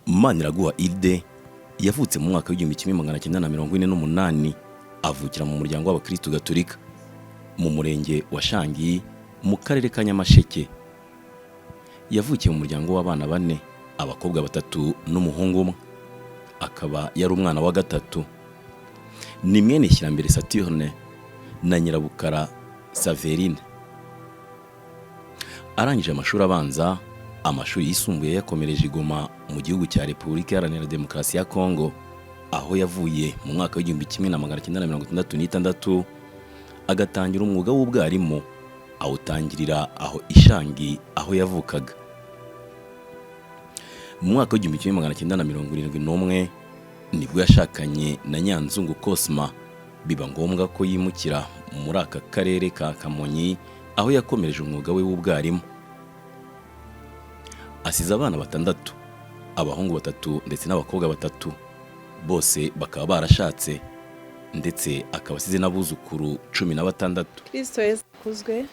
Maniraguha Ilde yavutse mu mwaka w'1948 avukira mu muryango w'abakristo gatolika mu murenge wa Shangi mu karere ka Nyamasheke. Yavukiye mu muryango w'abana 4, abakobwa 3 n'umuhungu 1. Akaba yari umwana wa gatatu. Ni mwene Shyirambere Saturne na Nyirabukara Saverine. Arangije amashuri abanza, amashuri yisumbuye yakomereje Goma mu gihugu cya Repubulika Iharanira Demokarasi ya Kongo, aho yavuye mu mwaka w'1966 agatangira umwuga w'ubwarimu, awutangirira aho Ishangi aho yavukaga. Mu mwaka w'1971 nibwo yashakanye na Nyanzungu Cosma, biba ngombwa ko yimukira muri aka karere ka Kamonyi aho yakomereje umwuga we w'ubwarimu. Asize abana 6, abahungu 3 ndetse n'abakobwa 3, bose bakaba barashatse, ndetse akaba asize n'abuzukuru 16. Kristo Yesu kuzwe.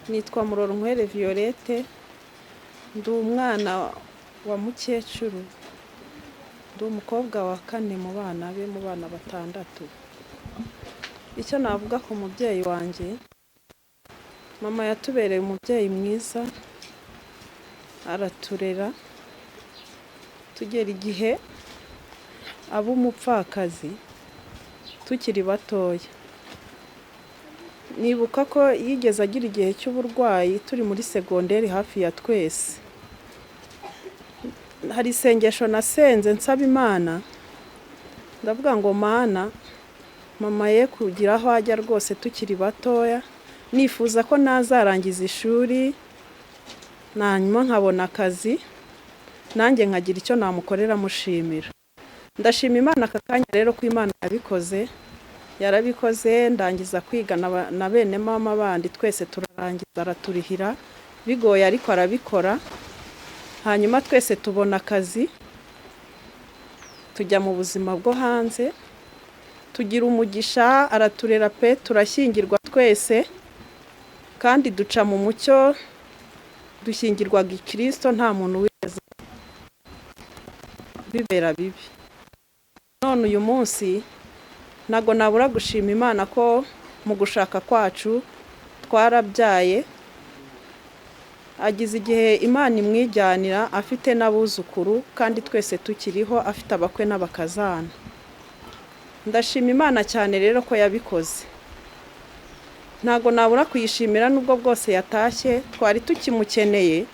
Nitwa Murorunkwere Violette, ndi umwana wa mukecuru, ndi umukobwa wa 4 mu bana be, mu bana 6. Icyo navuga ku mubyeyi wanjye, mama yatubereye umubyeyi mwiza, araturera tugera igihe abo umupfakazi tukiri batoya. Nibuka ko yigeze agira igihe cy'uburwayi turi muri segonderi hafi ya twese. Hari isengesho nasenze nsaba Imana, ndavuga ngo Mana, mama ye kugira aho ajya rwose tukiri batoya, nifuza ko nazarangiza ishuri nanyuma nkabona akazi, nanjye nkagira icyo namukorera mushimira. Ndashima Imana aka kanya rero ko Imana yabikoze, yarabikoze. Ndangiza kwiga na bene mama bandi, twese turarangiza, araturihira bigoye ariko arabikora. Hanyuma twese tubona akazi, tujya mu buzima bwo hanze, tugira umugisha, araturera pe, turashyingirwa twese kandi duca mu mucyo, dushyingirwa Gikristo, nta muntu wese bibera bibi. None uyu munsi nago nabura gushima Imana ko mu gushaka kwacu twarabyaye. Agize igihe Imana imwijyanira afite n'abuzukuru, kandi twese tukiriho, afite abakwe n'abakazana. Ndashima Imana cyane rero ko yabikoze. Ntago nabura kuyishimira nubwo bwose yatashye, twari tukimukeneye,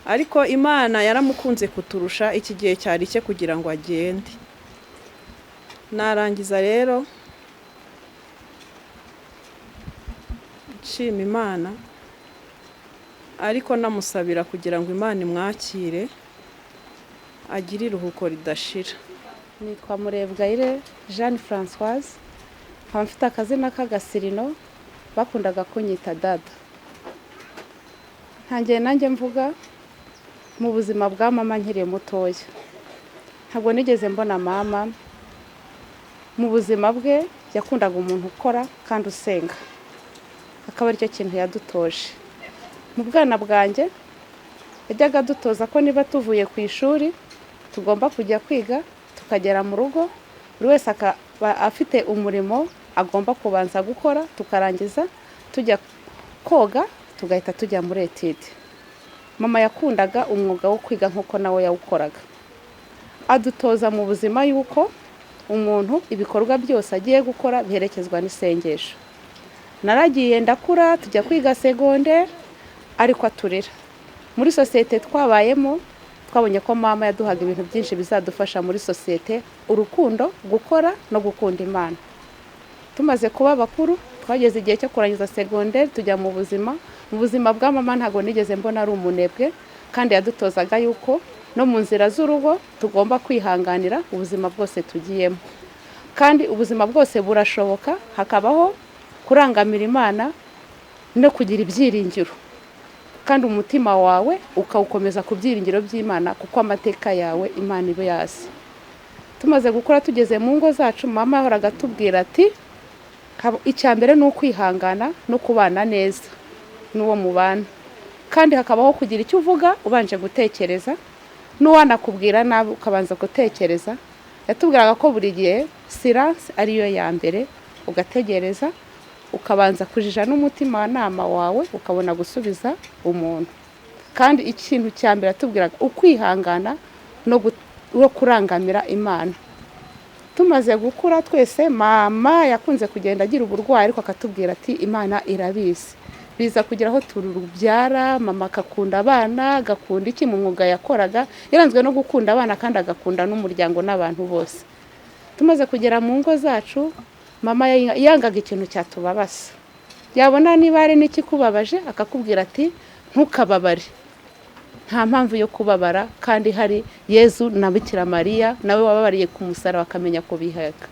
ariko Imana yaramukunze kuturusha, iki gihe cyari cye kugira ngo agende. Narangiza rero nshima Imana, ariko namusabira kugira ngo Imana imwakire, agire iruhuko ridashira. Nitwa Murebwayire Jeanne Françoise, nkaba mfite akazina k'Agasirino, bakundaga kunyita dada. Ntangiye nanjye mvuga mu buzima bwa mama nkiri mutoya. Ntabwo nigeze mbona mama. Mu buzima bwe yakundaga umuntu ukora kandi usenga, akaba aricyo kintu yadutoje. Mu bwana bwanjye yajyaga dutoza ko niba tuvuye ku ishuri tugomba kujya kwiga, tukagera mu rugo buri wese akaba afite umurimo agomba kubanza gukora, tukarangiza tujya koga, tugahita tujya muri etide. Mama yakundaga umwuga wo kwiga nk'uko nawe yawukoraga. Adutoza mu buzima yuko umuntu ibikorwa byose agiye gukora biherekezwa n'isengesho. Naragiye ndakura, tujya kwiga segondaire, ariko aturera. Muri sosiyete twabayemo twabonye ko mama yaduhaga ibintu byinshi bizadufasha muri sosiyete: urukundo, gukora no gukunda Imana. Tumaze kuba bakuru, twageze igihe cyo kurangiza segondaire, tujya mu buzima. Mu buzima bwa mama ntago nigeze mbona ari umunebwe, kandi yadutozaga yuko no mu nzira z'urugo tugomba kwihanganira ubuzima bwose tugiyemo, kandi ubuzima bwose burashoboka, hakabaho kurangamira Imana no kugira ibyiringiro, kandi umutima wawe ukawukomeza ku byiringiro by'Imana, kuko amateka yawe Imana ibe yasi. Tumaze gukora, tugeze mu ngo zacu, mama yahoraga atubwira ati icyambere ni ukwihangana no kubana neza n'uwo mubana, kandi hakabaho kugira icyo uvuga ubanje gutekereza, n'uwanakubwira nabi ukabanza gutekereza. Yatubwiraga ko buri gihe silence ariyo ya mbere, ugategereza ukabanza kujija n'umutima nama wawe ukabona gusubiza umuntu. Kandi ikintu cya mbere yatubwiraga ukwihangana no kurangamira Imana. Tumaze gukura twese, mama yakunze kugenda agira uburwayi ariko akatubwira ati Imana irabizi. Biza kugeraho turubyara, mama akakunda abana, agakunda iki mu mwuga yakoraga, yaranzwe no gukunda abana kandi agakunda n'umuryango n'abantu bose. Tumaze kugera mu ngo zacu, mama yangaga ikintu cyatubabaza. Yabona niba ari n'ikikubabaje akakubwira ati ntukababare. Nta mpamvu yo kubabara kandi hari Yezu na Bikira Mariya nawe wababariye ku musaraba akamenya ko biheka.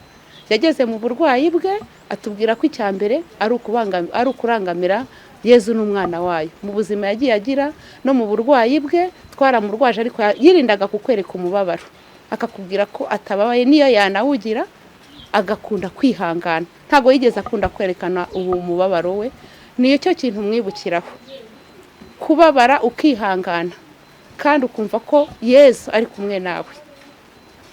Yageze mu burwayi bwe atubwira ko icyambere ari ukurangamira Yezu n'umwana wayo. Mu buzima yagiye agira no mu burwayi bwe twaramurwaje ariko yirindaga kukwereka umubabaro. Akakubwira ko atababaye niyo yanawugira agakunda kwihangana. Ntago yigeze akunda kwerekana ubu mubabaro we. Niyo cyo kintu mwibukiraho. Kubabara ukihangana kandi ukumva ko Yesu ari kumwe nawe.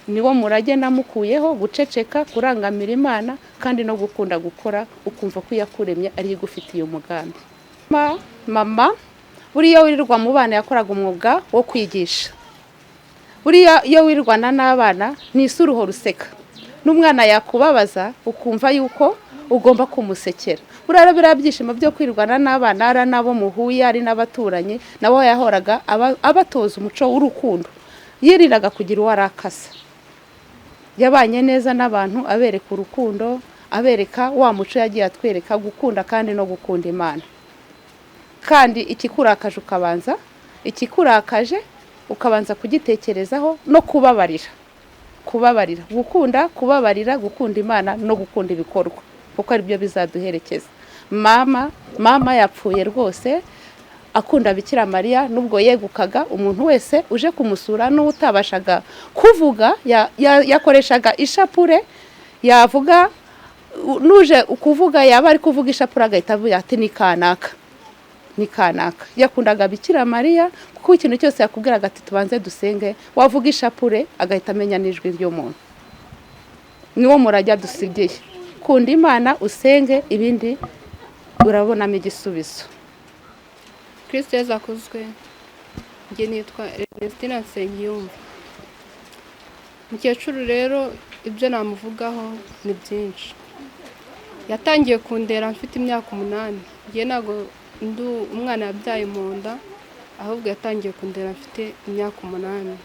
Niwo murage namukuyeho, guceceka, kurangamira Imana kandi no gukunda gukora, ukumva ko yakuremye ari igufitiye umugambi. Mama buriya wirirwa mu bana yakoraga umwuga wo kwigisha. Buriya iyo wirirwana n'abana ni isuruho ruseka. N'umwana yakubabaza ukumva yuko ugomba kumusekera. Burara birabyishimo byo kwirwana n'abana ara nabo muhuye ari n'abaturanye nabo yahoraga abatoza umuco w'urukundo. Yiriraga kugira uwarakasa. Yabanye neza n'abantu abereka urukundo, abereka wa muco yagiye atwereka gukunda kandi no gukunda Imana. Kandi ikikurakaje ikikurakaje ukabanza kugitekerezaho no kubabarira. Gukunda, kubabarira, gukunda Imana no gukunda ibikorwa. Kuko ari byo bizaduherekeza. Mama yapfuye rwose akunda Bikira Mariya nubwo yegukaga umuntu wese uje kumusura n'utabashaga kuvuga yakoreshaga ishapure, yavuga nuje ukuvuga yaba ari kuvuga ishapure agahita avuga ati ni kanaka. Yakundaga Bikira Mariya kuko ikintu cyose yakubwiraga ati tubanze dusenge, wavuga ishapure agahita amenya n'ijwi ry'umuntu. Niwo murajya dusigiye. Kunda Imana usenge ibindi urabonamo igisubizo. Kristo yazakuzwe. Nge nitwa Ernestina Nsengiyumva. Mukecuru rero ibyo namuvugaho ni byinshi. Yatangiye kundera mfite imyaka 8. Nge nago umwana yabyaye mu nda, ahubwo yatangiye kundera mfite imyaka 8.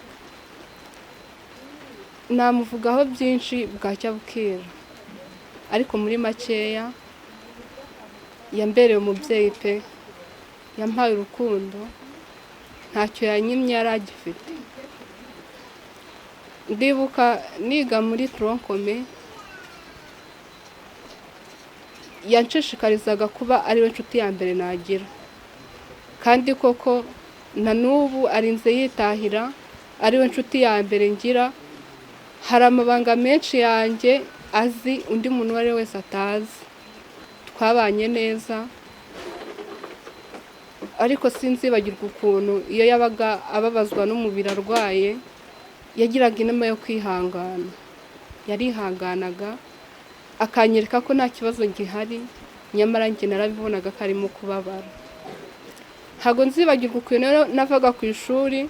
Namuvugaho byinshi bwacya bukira. Ariko muri makeya yambereye umubyeyi pe, yampaye urukundo ntacyo yanyimye yaragifite. Ndibuka niga muri tronkome yanshishikarizaga kuba ari we nshuti ya mbere nagira. Kandi koko na n'ubu arinze yitahira ari we nshuti ya mbere ngira. Hari amabanga menshi yanjye azi undi muntu wari wese atazi. Twabanye neza ariko sinzibagirwa ukuntu iyo yabaga ababazwa n'umubiri arwaye yagiraga inama yo kwihangana. Yarihanganaga akanyereka ko nta kibazo gihari, nyamara njye narabibonaga ko arimo kubabara. Ntago nzibagirwa ukuntu navaga ku ishuri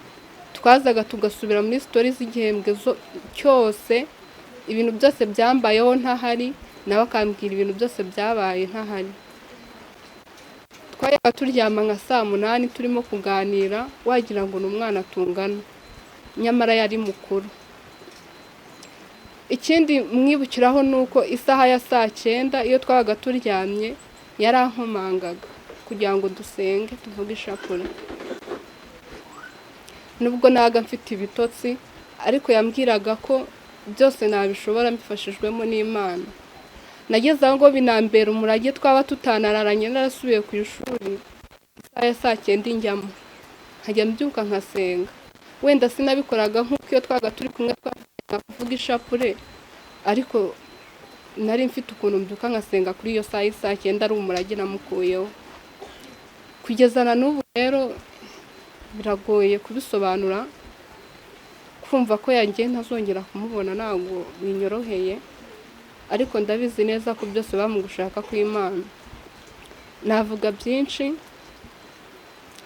twazaga tugasubira muri stories z'igihembwe cyose, ibintu byose byambayeho ntahari, nawe akambwira ibintu byose byabaye ntahari. Twayaga turyama nka saa 8 turimo kuganira wagira ngo n'umwana tungana, nyamara yari mukuru. Ikindi mwibukiraho nuko isaha ya saa 9 iyo twabaga turyamye yarankomangaga kugira ngo dusenge tuvuge ishapure. Nubwo naga mfite ibitotsi ariko yambwiraga ko byose nabishobora mbifashijwemo n'Imana. Nageze aho ngo binambera umurage twaba tutanararanye narasubiye ku ishuri. Isaha ya saa 9 njyamo nkajya mbyuka nkasenga. Wenda sinabikoraga nk'uko iyo twaga turi kumwe kuvuga ishapure, ariko nari mfite ukuntu mbyuka nkasenga kuri iyo saa 9 ari umurage namukuyeho. Kugeza na n'ubu rero biragoye kubisobanura kumva ko yagiye ntazongera kumubona ntabwo binyoroheye, ariko ndabizi neza ko byose biba mu gushaka kw'Imana. Navuga byinshi,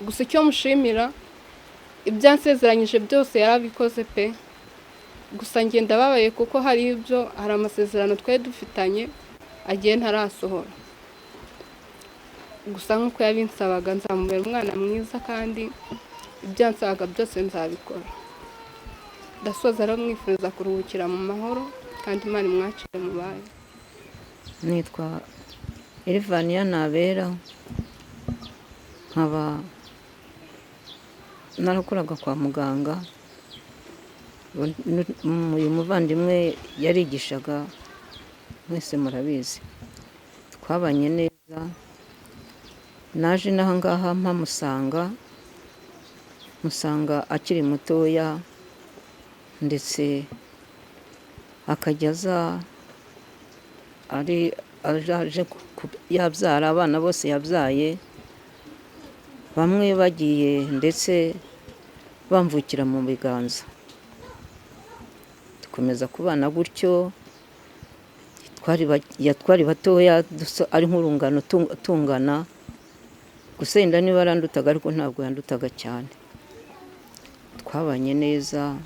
gusa icyo mushimira, ibyo yansezeranyije byose yarabikoze pe. Gusa njye ndababaye kuko hari amasezerano twari dufitanye agiye ntarasohora. Gusa nk'uko yabinsabaga nzamubera umwana mwiza kandi ibyo yansabaga byose nzabikora. Ndasoza rero mwifuriza kuruhukira mu mahoro kandi Imana imwakire mu bayo. Nitwa Elvania Nabera, nkaba narakoraga kwa muganga. Uyu muvandimwe yarigishaga, mwese murabizi, twabanye neza. Naje n'aha ngaha musanga akiri mutoya, ndetse akajya aza aje yabyara abana bose yabyaye, bamwe bagiye ndetse bamvukira mu biganza. Dukomeza kubana gutyo, twari batoya ari nk'urungano tungana, gusa wenda niba arandutaga ariko ntabwo yandutaga cyane. Twabanye neza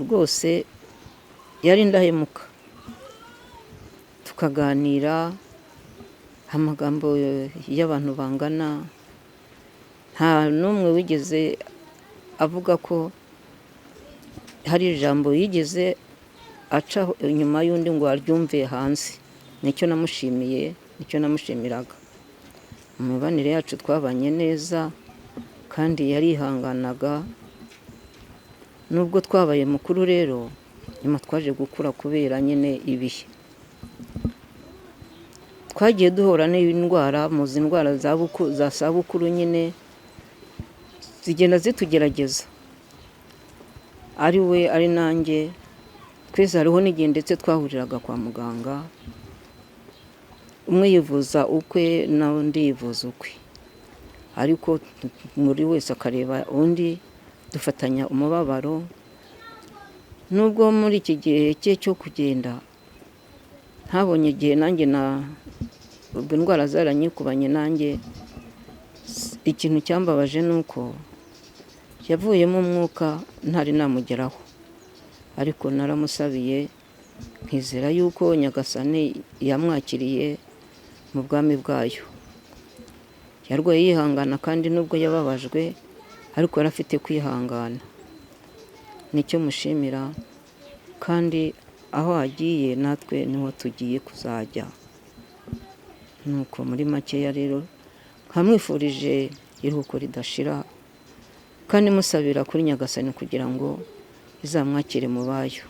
rwose, yari indahemuka, tukaganira amagambo y'abantu bangana. Nta n'umwe wigeze avuga ko hari ijambo yigeze aca inyuma y'undi ngo aryumve hanze. Nicyo namushimiye, nicyo namushimiraga. Mu mibanire yacu twabanye neza kandi yarihanganaga. Nubwo twabaye mukuru rero, nyuma twaje gukura kubera nyine ibihe. Twagiye duhura n'indwara, muzi indwara za sabukuru nyine zigenda zitugerageza, ari we ari nanjye. Twese hariho n'igihe ndetse twahuriraga kwa muganga, umwe yivuza ukwe n'undi yivuza ukwe, ariko buri wese akareba undi, dufatanya umubabaro. Nubwo muri iki gihe cye cyo kugenda ntabonye igihe nanjye ubwo indwara zaranyikubanye nanjye, ikintu cyambabaje ni uko yavuyemo umwuka ntari namugeraho, ariko naramusabiye nkizera yuko Nyagasani yamwakiriye mu bwami bwayo. Yarwaye yihangana kandi nubwo yababajwe ariko yari afite kwihangana. Nicyo mushimira, kandi aho agiye natwe niho tugiye kuzajya. Nuko muri makeya rero nkamwifurije iruhuko ridashira, kandi musabira kuri Nyagasani kugira ngo izamwakire mu bayo.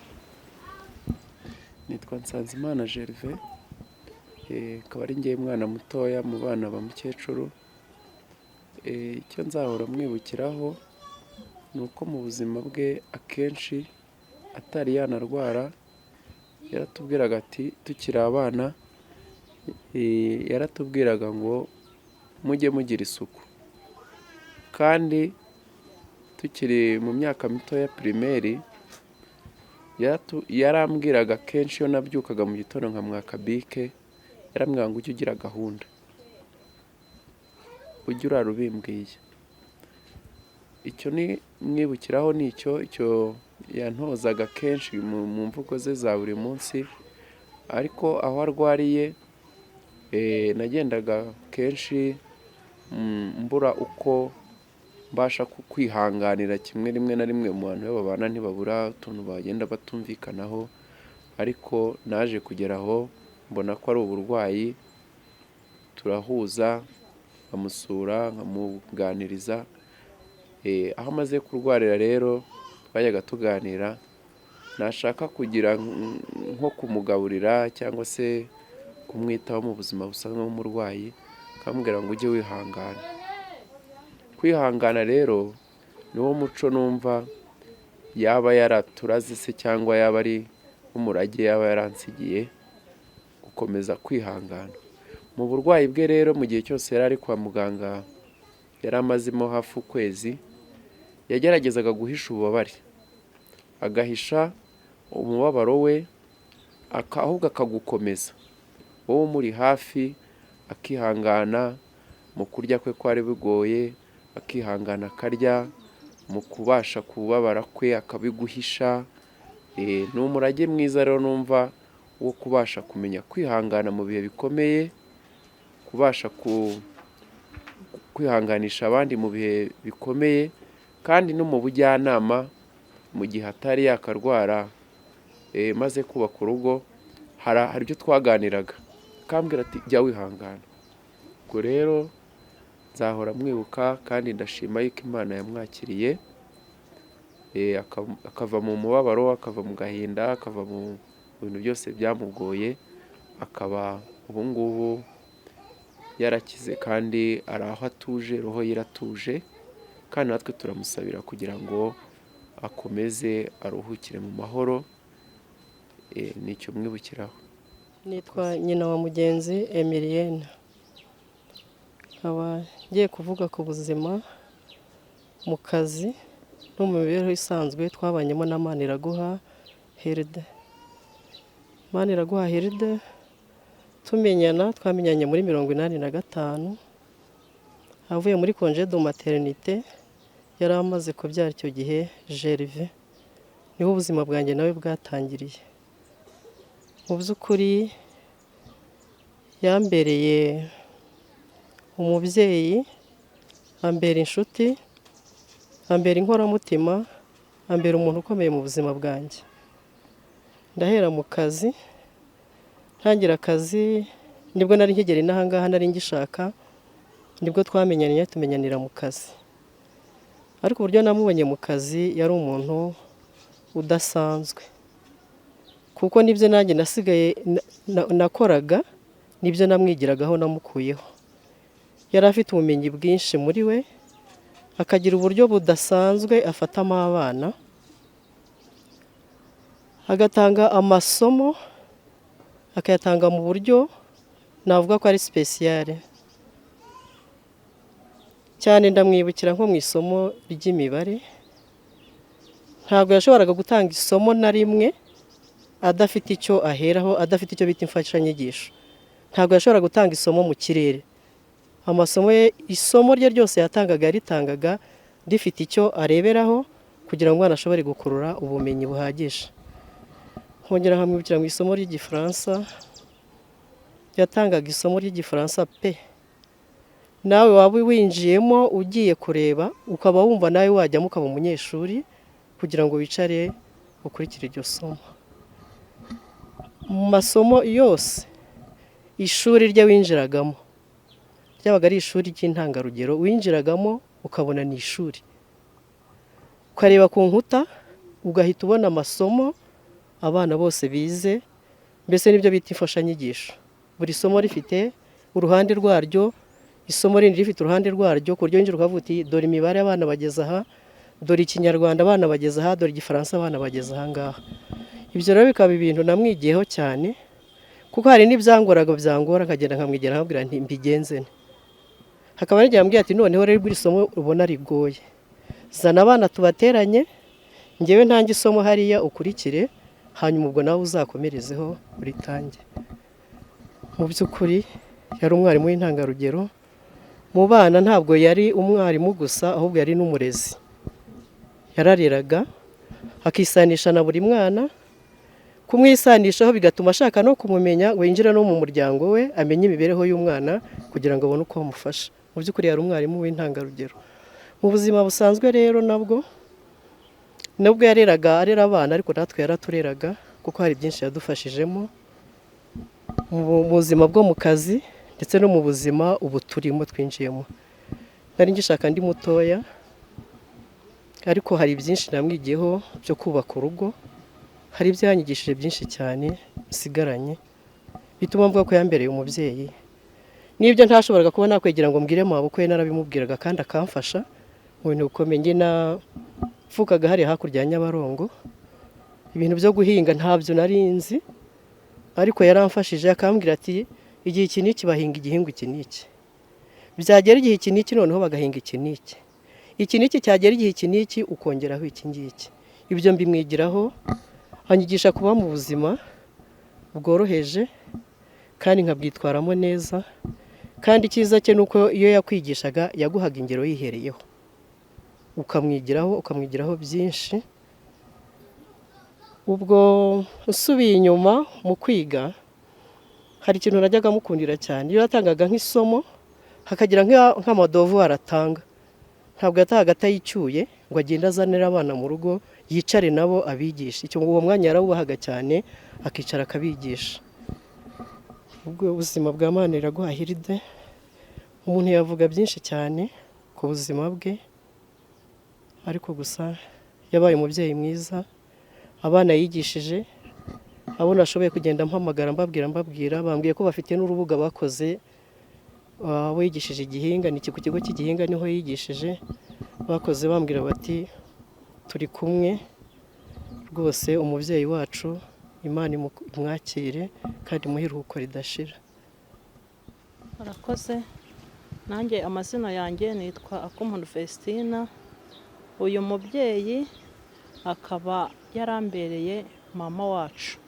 Nitwa Nsanzimana Gervais, akaba ari ngiye mwana mutoya mu bana ba mukecuru. Icyo nzahora mwibukiraho ni uko mu buzima bwe akenshi atari yanarwara yaratubwiraga ati tukiri abana, yaratubwiraga ngo mujye mugira isuku. Kandi tukiri mu myaka mito ya pirimeri yarambwiraga kenshi iyo nabyukaga mu gitondo nkamwaka bike, yarambwiraga ngo ujye ugira gahunda, ujye urara ubimbwiye. Icyo ni mwibukiraho, ni icyo yantozaga kenshi mu mvugo ze za buri munsi. Ariko aho arwariye nagendaga kenshi mbura uko mbasha kwihanganira. Rimwe na rimwe mu bantu babana ntibabura utuntu bagenda batumvikanaho, ariko naje kugeraho mbona ko ari uburwayi, turahuza nkamusura nkamuganiriza. Aho amaze kurwarira rero twajyaga tuganira, nashaka kugira nko kumugaburira cyangwa se kumwitaho mu buzima busanzwe nk'umurwayi, akamubwira ngo ujye wihangana. Kwihangana rero niwo muco numva yaba yaraturaze se cyangwa yaba ari nk'umurage yaba yaransigiye, gukomeza kwihangana. Mu burwayi bwe rero mu gihe cyose yari ari kwa muganga, yari amazemo hafi ukwezi, yageragezaga guhisha ububabare, agahisha umubabaro we, ahubwo akagukomeza wowe umuri hafi, akihangana mu kurya kwe kwari bigoye, akihangana akarya, mu kubasha kubabara kwe akabiguhisha. Ni umurage mwiza rero numva wo kubasha kumenya kwihangana mu bihe bikomeye, kubasha kwihanganisha abandi mu bihe bikomeye, kandi no mu bujyanama mu gihe atari yakarwara maze kubaka urugo, hari ibyo twaganiraga akambwira ati jya wihangana. Ubwo rero nzahora mwibuka, kandi ndashima yuko Imana yamwakiriye, akava mu mubabaro, akava mu gahinda, akava mu bintu byose byamugoye, akaba ubu ngubu yarakize kandi ari aho atuje, roho ye iratuje, kandi natwe turamusabira kugira ngo akomeze aruhukire mu mahoro. Nicyo mwibukiraho. Nitwa nyina wa mugenzi Emilienne, nkaba ngiye kuvuga ku buzima mu kazi no mu mibereho isanzwe twabanyemo na Maniraguha Hilde. Maniraguha Hilde twamenyanye muri 1985, avuye muri congé de maternité, yari amaze kubyara icyo gihe Gervais. Niho ubuzima bwanjye nawe bwatangiriye. Mu by'ukuri yambereye umubyeyi, ambera inshuti, ambera inkoramutima, ambera umuntu ukomeye mu buzima bwanjye. Ndahera mu kazi, ntangira akazi nibwo nari nkigera inaha ngaha, nari ngishaka, nibwo tumenyanira mu kazi. Ariko uburyo namubonye mu kazi yari umuntu udasanzwe, kuko nibyo nanjye nasigaye nakoraga, nibyo namwigiragaho namukuyeho. Yari afite ubumenyi bwinshi muri we, akagira uburyo budasanzwe afatamo abana, agatanga amasomo, akayatanga mu buryo navuga ko ari spécial. Cyane ndamwibukira nko mu isomo ry'imibare, ntabwo yashoboraga gutanga isomo na rimwe adafite icyo aheraho, adafite icyo bita imfashanyigisho. Ntabwo yashobora gutanga isomo mu kirere. Amasomo ye, isomo rye ryose yaritangaga rifite icyo areberaho kugira ngo umwana ashobore gukurura ubumenyi buhagije. Nkongera nkamwibukira mu isomo ry'Igifaransa, yatangaga isomo ry'Igifaransa pe. Nawe waba winjiyemo ugiye kureba, ukaba wumva nawe wajyamo ukaba umunyeshuri kugira ngo wicare ukurikire iryo somo. Mu masomo yose ishuri rye winjiragamo ryabaga ari ishuri ry'intangarugero, winjiragamo ukabona ni ishuri, ukareba ku nkuta ugahita ubona amasomo abana bose bize, mbese nibyo bita imfashanyigisho. Buri somo rifite uruhande rwaryo, isomo rindi rifite uruhande rwaryo, ku buryo winjira ukavuga uti dore imibare abana bageze aha, dore ikinyarwanda abana bageze aha, dore igifaransa abana bageze aha ngaha. Ibyo rero bikaba ibintu namwigiyeho cyane, kuko hari n'ibyangoraga byangora, nkagenda nkamwigera nkabwira nti mbigenze nte. Hakaba n'igihe ambwira ati noneho rero iri somo ubona rigoye, zana abana tubateranye, ngewe ntange isomo hariya ukurikire, hanyuma ubwo nawe uzakomerezeho uritange. Mu by'ukuri yari umwarimu w'intangarugero. Mu bana ntabwo yari umwarimu gusa, ahubwo yari n'umurezi. Yarareraga, akisanisha na buri mwana, kumwisanishaho bigatuma ashaka no kumumenya, winjira no mu muryango we, amenye imibereho y'umwana kugira ngo abone uko amufasha. Mu by'ukuri yari umwarimu w'intangarugero. Mu buzima busanzwe rero nabwo arera abana, ariko natwe yaratureraga, kuko hari byinshi yadufashijemo mu buzima bwo mu kazi ndetse no mu buzima ubu turimo twinjiyemo. Nari ngishaka ndi mutoya, ariko hari byinshi namwigiyeho byo kubaka urugo, hari ibyo yanyigishije byinshi cyane nsigaranye, bituma mvuga ko yambereye umubyeyi. N'ibyo ntashoboraga kuba nakwegera ngo mbwire mabukwe, narabimubwiraga kandi akamfasha mu bintu bikomeye. Njye navukaga hari hakurya ya Nyabarongo, ibintu byo guhinga ntabyo nari nzi, ariko yaramfashije akambwira ati igihe iki n'iki bahinga igihingwa iki n'iki, byagera igihe iki n'iki noneho bagahinga iki n'iki. iki n'iki cyagera igihe iki n'iki ukongeraho iki ngiki. Ibyo mbimwigiraho, anyigisha kuba mu buzima bworoheje kandi nkabwitwaramo neza, kandi icyiza cye ni uko iyo yakwigishaga yaguhaga ingero yihereyeho, ukamwigiraho byinshi. Ubwo usubiye inyuma mu kwiga, hari ikintu najyaga mukundira cyane. Iyo yatangaga nk'isomo hakagira nk'amadovu aratanga, ntabwo yatahaga atayicyuye ngo agende azanire abana mu rugo yicare nabo abigisha. Uwo mwanya yarawubahaga cyane, akicara akabigisha. Ubwo ubuzima bwa Maniraguha Hilde, umuntu yavuga byinshi cyane ku buzima bwe, ariko gusa yabaye umubyeyi mwiza. Abana yigishije, abo nashoboye kugenda mpamagara mbabwira, bambwiye ko bafite n'urubuga bakoze. Abo yigishije Gihinga, ni ku kigo cy'Igihinga niho yigishije, bakoze bambwira bati turi kumwe rwose, umubyeyi wacu, Imana imwakire kandi imuhe iruhuko ridashira. Arakoze. Nanjye amazina yanjye nitwa Akumuntu Festina. Uyu mubyeyi akaba yarambereye mama wacu,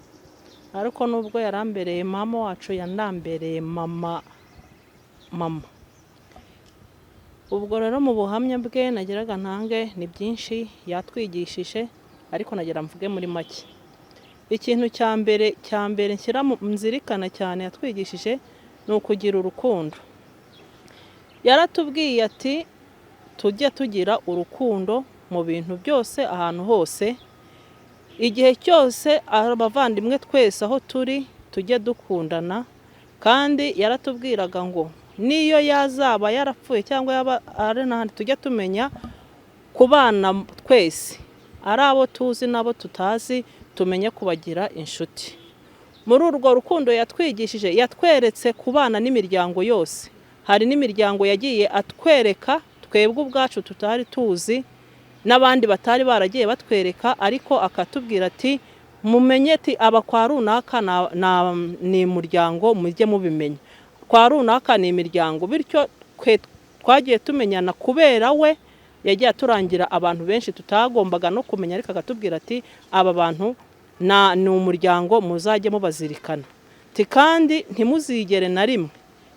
ariko nubwo yarambereye mama wacu yanambereye mama. Ubwo rero mu buhamya bwe nageraga ntange ni byinshi yatwigishije, ariko nagira mvuge muri make. Ikintu cya mbere nzirikana cyane yatwigishije ni ukugira urukundo. Yaratubwiye ati tujye tugira urukundo mu bintu byose, ahantu hose, igihe cyose. Abavandimwe twese aho turi tujye dukundana, kandi yaratubwiraga ngo niyo yazaba yarapfuye cyangwa yaba ari n'ahandi, tujye tumenya kubana twese, ari abo tuzi n'abo tutazi, tumenye kubagira inshuti. Muri urwo rukundo yatwigishije, yatweretse kubana n'imiryango yose. Hari n'imiryango yagiye atwereka twebwe ubwacu tutari tuzi, n'abandi batari baragiye batwereka, ariko akatubwira ati mumenye ati aba kwa runaka ni umuryango, mujye mubimenya. Kwa runaka ni imiryango. Bityo twagiye tumenyana kubera we yagiye aturangira abantu benshi tutagombaga no kumenya, ariko akatubwira ati aba bantu ni umuryango, muzajye mubazirikana. Kandi ntimuzigere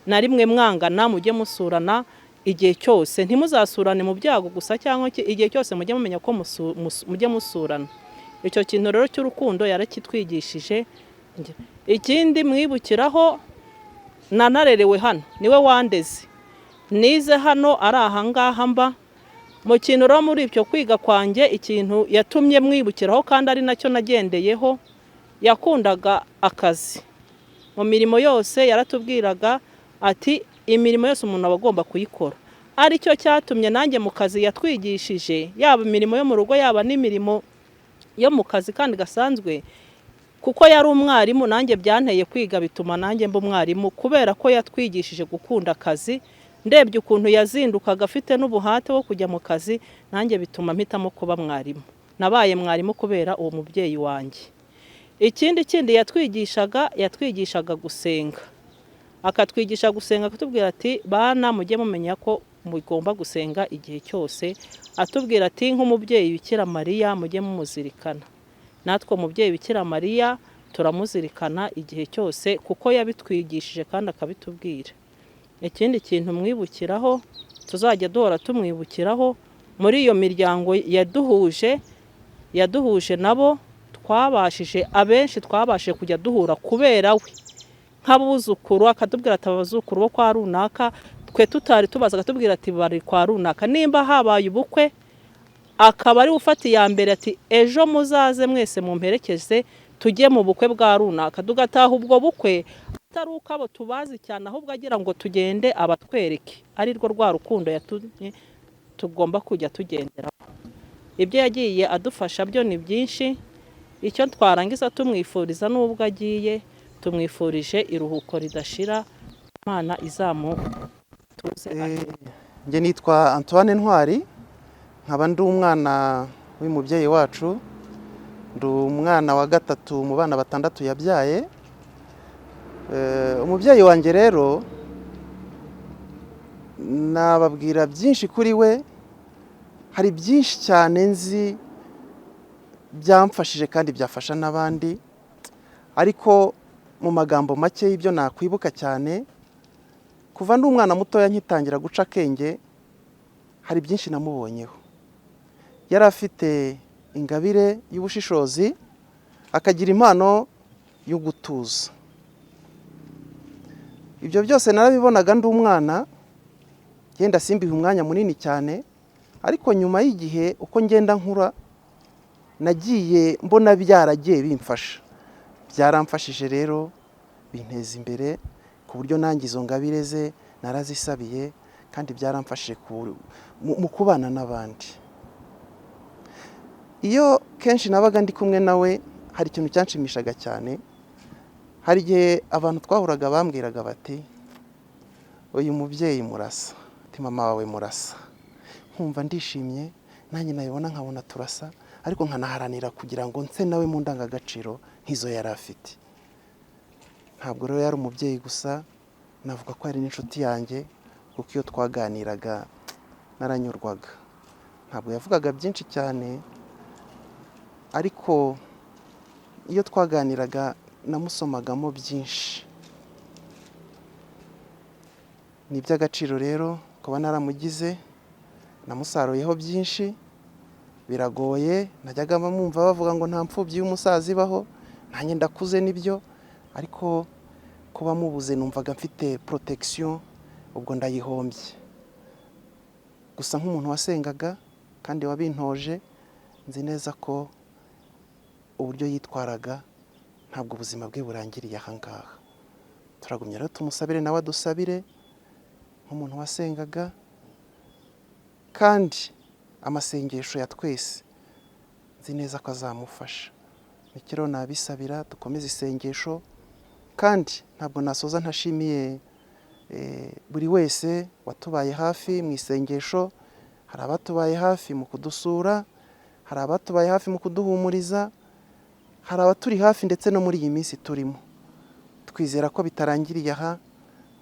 na rimwe mwangana, mujye musurana igihe cyose. Ntimuzasurane mu byago gusa, cyangwa igihe cyose mujye mumenya ko mujye musurana. Icyo kintu rero cy'urukundo yarakitwigishije. Ikindi mwibukiraho, nanarerewe hano, niwe wandeze, nize hano ari ahangaha mba. Mu kintu rero muri ibyo kwiga kwanjye, ikintu yatumye mwibukiraho kandi ari nacyo nagendeyeho, yakundaga akazi. Mu mirimo yose yaratubwiraga ati imirimo yose umuntu aba agomba kuyikora. Aricyo cyatumye nanjye mu kazi yatwigishije, yaba imirimo yo mu rugo yaba n'imirimo yo mu kazi kandi gasanzwe, kuko yari umwarimu. Nanjye byanteye kwiga, bituma nanjye mba umwarimu, kubera ko yatwigishije gukunda akazi. Ndebye ukuntu yazindukaga afite n'ubuhate wo kujya mu kazi, nanjye bituma mpitamo kuba mwarimu. Nabaye mwarimu kubera uwo mubyeyi wanjye. Ikindi yatwigishaga gusenga. Akatwigisha gusenga, akatubwira ati bana mujye mumenya ko mugomba gusenga igihe cyose. Atubwira ati nk'umubyeyi Bikira Mariya mujye mumuzirikana. Natwe umubyeyi Bikira Mariya turamuzirikana igihe cyose, kuko yabitwigishije kandi akabitubwira. Ikindi kintu mwibukiraho, tuzajya duhora tumwibukiraho, muri iyo miryango yaduhuje nabo, abenshi twabashije kujya duhura kubera we. Nk'abuzukuru akatubwira ati abazukuru bo kwa runaka, twe tutari tubaza, akatubwira ati bari kwa runaka. Nimba habaye ubukwe, akaba ari ufata iya mbere ati ejo muzaze mwese mumperekeze tujye mu bukwe bwa runaka. Tugataha ubwo bukwe atari uko abo tubazi cyane, ahubwo agira ngo tugende abatwereke. Ari rwo rwa rukundo yatumye tugomba kujya tugenderaho. Ibyo yagiye adufasha byo ni byinshi. Icyo twarangiza tumwifuriza n'ubwo agiye, tumwifurije iruhuko ridashira, Imana izamutuze. Njye nitwa Antoine Ntwari, nkaba ndi umwana w'umubyeyi wacu, ndi umwana wa gatatu mu bana batandatu yabyaye. Umubyeyi wanjye rero nababwira byinshi kuri we, hari byinshi cyane nzi byamfashije kandi byafasha n'abandi, ariko mu magambo make y'ibyo nakwibuka cyane, kuva ndi umwana mutoya nkitangira guca akenge hari byinshi namubonyeho. Yari afite ingabire y'ubushishozi, akagira impano yo gutuza. Ibyo byose narabibonaga ndi umwana, genda simbiha umwanya munini cyane, ariko nyuma y'igihe uko ngenda nkura nagiye mbona byaragiye bimfasha. Byaramfashije rero binteza imbere ku buryo nanjye izo ngabire ze narazisabiye, kandi byaramfashije mu kubana n'abandi. Iyo kenshi nabaga ndi kumwe nawe hari ikintu cyanshimishaga cyane. Hari igihe abantu twahuraga bambwiraga bati uyu mubyeyi murasa, ati mama wawe murasa. Nkumva ndishimye, nanjye nabibona nkabona turasa, ariko nkanaharanira kugira ngo nse nawe mu ndangagaciro nk'izo yari afite. Ntabwo rero yari umubyeyi gusa, navuga ko ari n'inshuti yanjye, kuko iyo twaganiraga naranyurwaga. Ntabwo yavugaga byinshi cyane, ariko iyo twaganiraga namusomagamo byinshi. Ni iby'agaciro rero kuba naramugize, namusaruyeho byinshi. Biragoye, najyaga mwumva bavuga ngo nta mfubyi y'umusaza ibaho, nanjye ndakuze nibyo, ariko kuba mubuze numvaga mfite protection, ubwo ndayihombye. Gusa nk'umuntu wasengaga kandi wabintoje, nzi neza ko uburyo yitwaraga ntabwo ubuzima bwe burangiriye aha ngaha. Turagumya rero tumusabire nawe adusabire nk'umuntu wasengaga, kandi amasengesho ya twese nzi neza ko azamufasha. Nikiro nabisabira dukomeze isengesho, kandi ntabwo nasoza ntashimiye buri wese watubaye hafi mu isengesho. Hari abatubaye hafi mu kudusura, hari abatubaye hafi mu kuduhumuriza, hari abaturi hafi ndetse no muri iyi minsi turimo. Twizera ko bitarangiriye aha,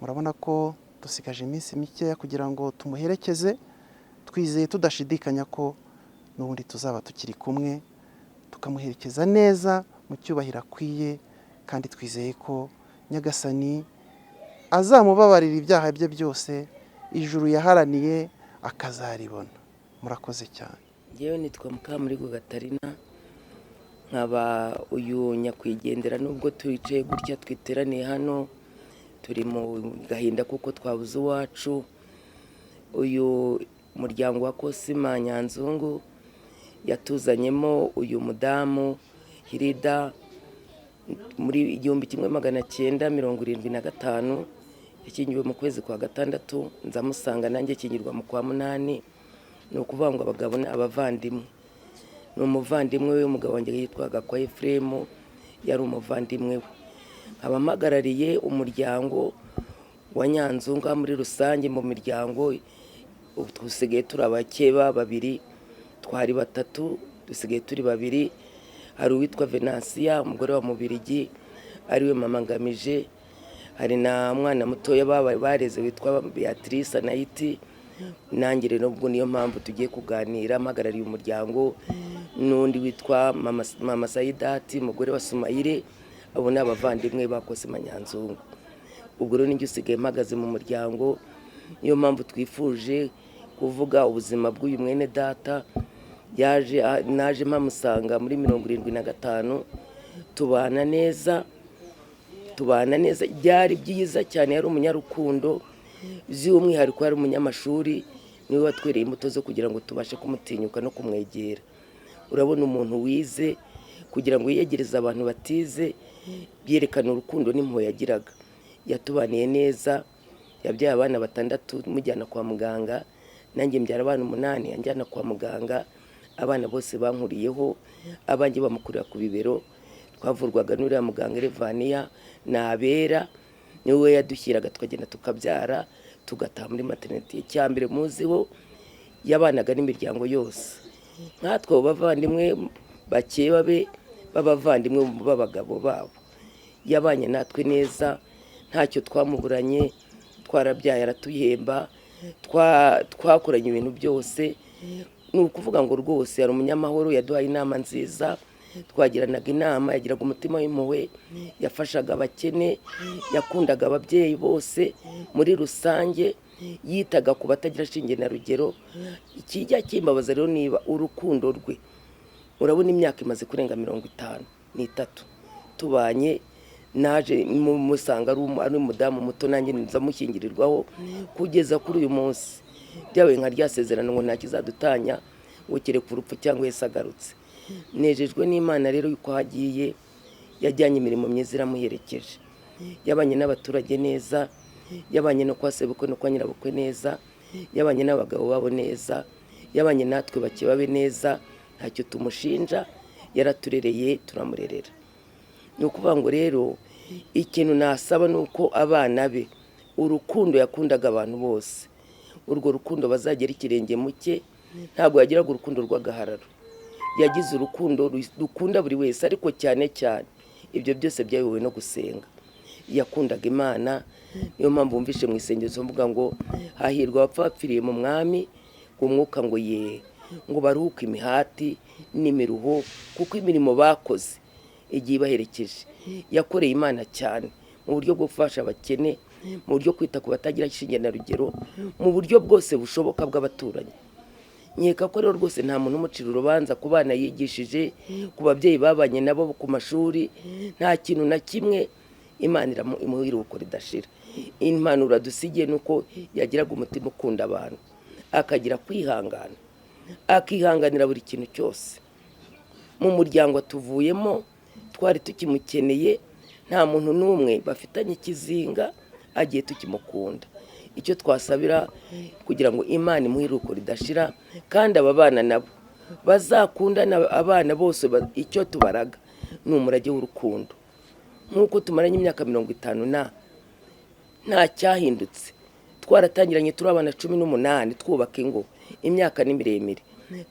murabona ko dusigaje iminsi mikeya kugira ngo tumuherekeze. Twizeye tudashidikanya ko n'ubundi tuzaba tukiri kumwe, tukamuherekeza neza mu cyubahiro akwiye, kandi twizeye ko Nyagasani azamubabarira ibyaha bye byose, ijuru yaharaniye akazaribona. Murakoze cyane. Yewe nitwa Mukamurigo Gatarina, nkaba uyu nyakwigendera. Nubwo twicaye gutya twiteraniye hano, turi mu gahinda kuko twabuze uwacu. Uyu umuryango wa Kosima Nyanzungu yatuzanyemo uyu mudamu Hirida muri 1975, yakingiwe mu kwezi kwa gatandatu, nzamusanga nanjye kingirwa mu kwa munani. Ni ukuvuga ngo abagabo ni abavandimwe. Ni umuvandimwe we, umugabo wanjye yitwaga kwa Efremu, yari umuvandimwe we. Abamagarariye umuryango wa Nyanzungu muri rusange. Mu miryango ubu dusigaye turi abakeba babiri, twari batatu dusigaye turi babiri. Hari uwitwa Venansia, umugore wa Mubirigi, ariwe mama Ngamije. Hari na mwana mutoya bareze witwa Beatrice Naiti. Nanjye rero ubwo niyo mpamvu tugiye kuganira, mpagarariye umuryango. N'undi witwa mama Saidati, umugore wa Sumayire. Abo ni abavandimwe ba Kosima Nyanzungu. Ubwo rero ninjye usigaye mpagaze mu muryango. Niyo mpamvu twifuje kuvuga ubuzima bw'uyu mwene data. Naje mpamusanga muri 75, tubana neza. Byari byiza cyane, yari umunyarukundo, by'umwihariko yari umunyamashuri. Niwe watwereye imbuto zo kugira ngo tubashe kumutinyuka no kumwegera. Urabona umuntu wize kugira ngo yiyegereze abantu batize, byerekana urukundo n'impuhwe yagiraga. Yatubaniye neza, yabyaye abana 6 mujyana kwa muganga, nanjye mbyara abana 8 yanjyana kwa muganga. Abana bose bankuriyeho, abanjye bamukurira ku bibero. Twavurwaga n'uriya muganga Revania Nabera, niwe yadushyiraga tukagenda tukabyara, tugataha muri maternity. Cyambere muziho yabanaga n'imiryango yose. Nkatwe bavandimwe bakeba be babavandimwe b'abagabo babo. Yabanye natwe neza, ntacyo twamuburanye, twarabyaye aratuyemba, twakoranye ibintu byose. ni ukuvuga ngo rwose hari umunyamahoro yaduhaye inama nziza, twagiranaga inama, yagiraga umutima w'impuhwe, yafashaga abakene, yakundaga ababyeyi bose muri rusange, yitaga ku batagira shinge na rugero. Ikijya kimbabaza rero niba urukundo rwe, urabona imyaka imaze kurenga 53 tubanye, naje musanga ari umudamu muto, nanjye nza mushyingirirwaho kugeza kuri uyu munsi. Byabaye nka ryasezerano ngo nta kizadutanya, ngo kereka urupfu cyangwa Yesu agarutse. Nejejwe n'Imana rero yuko hagiye, yajyanye imirimo myiza iramuherekeje, yabanye n'abaturage neza, yabanye no kwa sebukwe no kwa nyirabukwe neza, yabanye n'abagabo babo neza, yabanye natwe bakibabe neza, ntacyo tumushinja, yaraturereye turamurerera. Ni ukuvuga ngo rero ikintu nasaba ni uko abana be urukundo yakundaga abantu bose, urwo rukundo bazagera ikirenge muke, ntabwo yagiraga urukundo rw'agahararo, yagize urukundo rukunda buri wese, ariko cyane cyane ibyo byose byayobowe no gusenga. Yakundaga Imana, niyo mpamvu wumvishe mu isengesho mvuga ngo hahirwa abapfa bapfiriye mu mwami, umwuka ngo ye ngo baruhuke imihati n'imiruho, kuko imirimo bakoze igiye baherekeje. Yakoreye Imana cyane mu buryo bwo gufasha abakene, mu buryo kwita ku batagira shinge na rugero, mu buryo bwose bushoboka bw'abaturanyi. Nkeka ko rero rwose nta muntu umucira urubanza ku bana yigishije, ku babyeyi babanye nabo ku mashuri, nta kintu na kimwe Imana imuhira uko ridashira. Impanuro dusigiye nuko yagiraga umutima ukunda abantu, akagira kwihangana, akihanganira buri kintu cyose. Mu muryango tuvuyemo twari tukimukeneye, nta muntu n'umwe bafitanye ikizinga agiye tukimukunda. Icyo twasabira kugira ngo Imana imuhire uko ridashira, kandi aba bana nabo bazakundana, abana bose icyo tubaraga ni umurage w'urukundo. Nk'uko tumaranye imyaka 50 nta cyahindutse, twaratangiranye turi abana 18 twubaka ingo, imyaka ni miremire.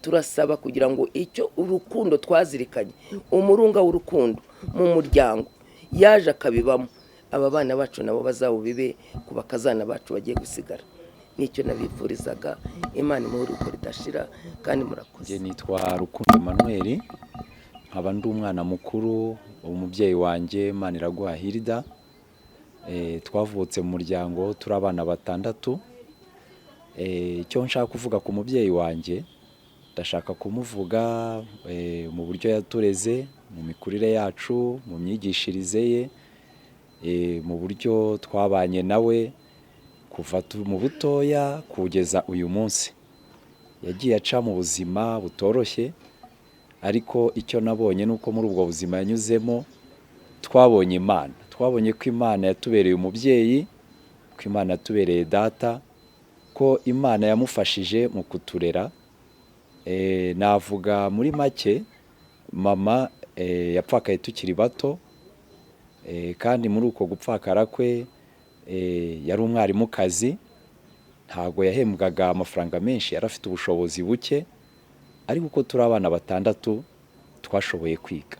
Turasaba kugira ngo icyo urukundo twazirikanye, umurunga w'urukundo mu muryango yaje akabibamo, aba bana bacu nabo bazawubibe ku bakazana bacu bagiye gusigara. Nicyo nabifurizaga. Imana imuhire uko ridashira kandi murakoze. Nitwa Rukundo Emmanuel, nkaba ndi umwana mukuru, umubyeyi wanjye Maniraguha Hilda. Twavutse mu muryango turi abana 6. Icyo nshaka kuvuga ku mubyeyi wanjye, ndashaka kumuvuga mu buryo yatureze, mu mikurire yacu, mu myigishirize ye, mu buryo twabanye nawe kuva mu butoya kugeza uyu munsi. Yagiye aca mu buzima butoroshye, ariko icyo nabonye nuko muri ubwo buzima yanyuzemo twabonye Imana. Twabonye ko Imana yatubereye umubyeyi, ko Imana yatubereye data, ko Imana yamufashije mu kuturera. Navuga muri make, mama yapfakaye tukiri bato, kandi muri uko gupfakara kwe yari umwarimukazi, ntago yahembwaga amafaranga menshi, yari afite ubushobozi buke, ariko uko turi abana 6 twashoboye kwiga.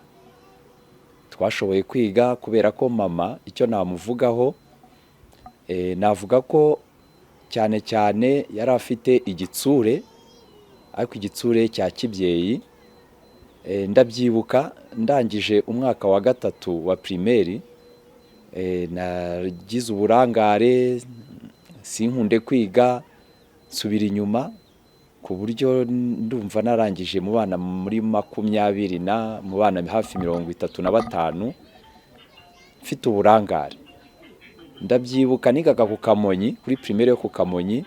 Twashoboye kwiga kubera ko mama, icyo namuvugaho, navuga ko cyane cyane yari afite igitsure, ariko igitsure cya kibyeyi. Ndabyibuka ndangije umwaka wa 3 wa primaire, nagize uburangare, sinkunde kwiga, nsubira inyuma, ku buryo ndumva narangije mu bana muri 20 mu bana hafi 35 mfite uburangare. Ndabyibuka nigaga ku Kamonyi, kuri primaire yo ku Kamonyi,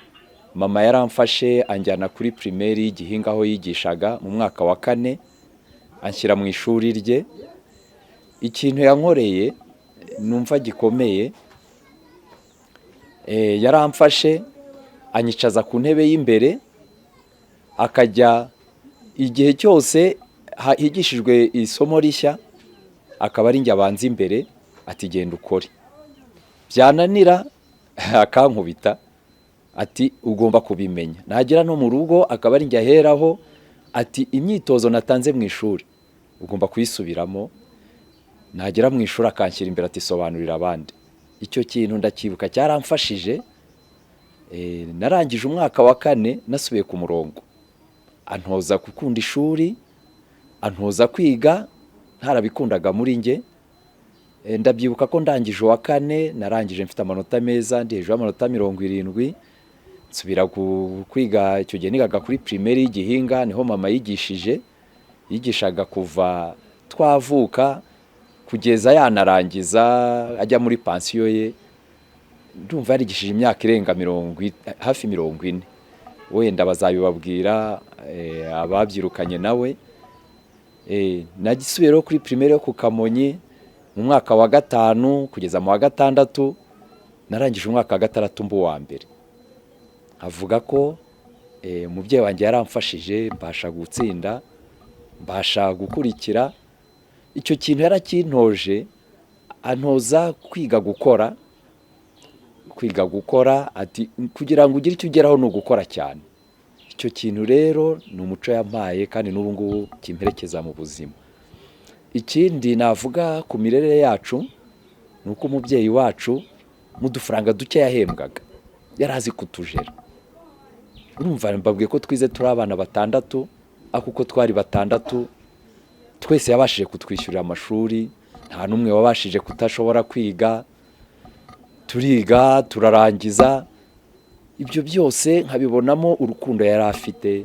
mama yaramfashe anjyana kuri primaire y'Igihinga aho yigishaga mu mwaka wa 4, anshyira mu ishuri rye. Ikintu yankoreye numva gikomeye, yaramfashe anyicaza ku ntebe y'imbere, akajya igihe cyose higishijwe isomo rishya, akaba ari njye abanza imbere, ati genda ukore. Byananira akankubita, ati ugomba kubimenya. Nagera no mu rugo akaba ari njye aheraho, ati imyitozo natanze mu ishuri ugomba kuyisubiramo. Nagera mu ishuri akanshyira imbere, ati sobanurira abandi. Icyo kintu ndakibuka cyaramfashije. Narangije umwaka wa 4 nasubiye ku murongo, antoza gukunda ishuri, antoza kwiga ntarabikundaga muri njye. Ndabyibuka ko ndangije uwa 4 narangije mfite amanota meza, ndi hejuru y'amanota 70. Nsubira kwiga, icyo gihe nigaga kuri primaire y'Igihinga, niho mama yigishaga kuva twavuka kugeza yanarangiza ajya muri pansiyo ye. Ndumva yarigishije imyaka irenga hafi 40. Wenda bazabibabwira ababyirukanye nawe. Nagisubiye rero kuri primaire yo ku Kamonyi mu mwaka wa 5 kugeza mu wa 6. Narangije umwaka wa 6 mbu wa mbere. Avuga ko umubyeyi wanjye yaramfashije mbasha gutsinda, mbasha gukurikira. Icyo kintu yarakintoje, antoza kwiga gukora ati kugira ngo ugire icyo ugeraho ni ugukora cyane. Icyo kintu rero ni umuco yampaye kandi n'ubu ngubu kimperekeza mu buzima. Ikindi navuga ku mirerere yacu ni uko umubyeyi wacu mu dufaranga duke yahembwaga yarazi kutujera. Urumva mbabwiye ko twize turi abana 6, ako uko twari 6 twese yabashije kutwishyurira amashuri, nta numwe wabashije kutashobora kwiga. Turiga turarangiza. Ibyo byose nkabibonamo urukundo yari afite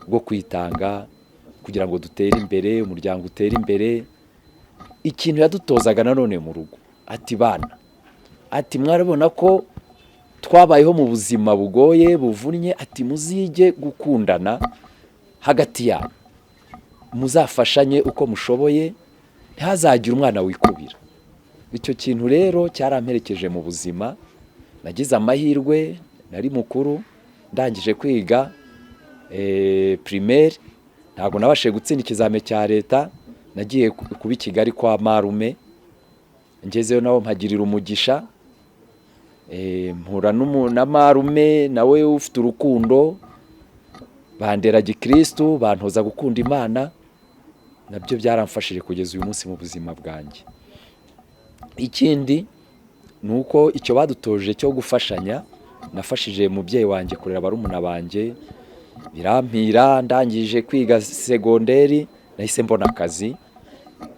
rwo kwitanga kugira ngo dutere imbere, umuryango utere imbere. Ikintu yadutozaga nanone mu rugo ati bana, ati mwarabona ko twabayeho mu buzima bugoye buvunnye, ati muzige gukundana hagati yanyu, muzafashanye uko mushoboye, ntihazagire umwana wikubira. Icyo kintu rero cyaramperekeje mu buzima. Nagize amahirwe, nari mukuru, ndangije kwiga primaire, ntabwo nabashije gutsinda ikizame cya leta. Nagiye kuba i Kigali kwa marume, ngezeyo naho mpagirira umugisha. Mpura na marume nawe ufite urukundo, bandera gikristo, bantoza gukunda Imana. Nabyo byaramfashije kugeza uyu munsi mu buzima bwanjye. Ikindi ni uko icyo badutoje cyo gufashanya, nafashije umubyeyi wanjye kurera barumuna banjye, birampira. Ndangije kwiga segonderi nahise mbona akazi,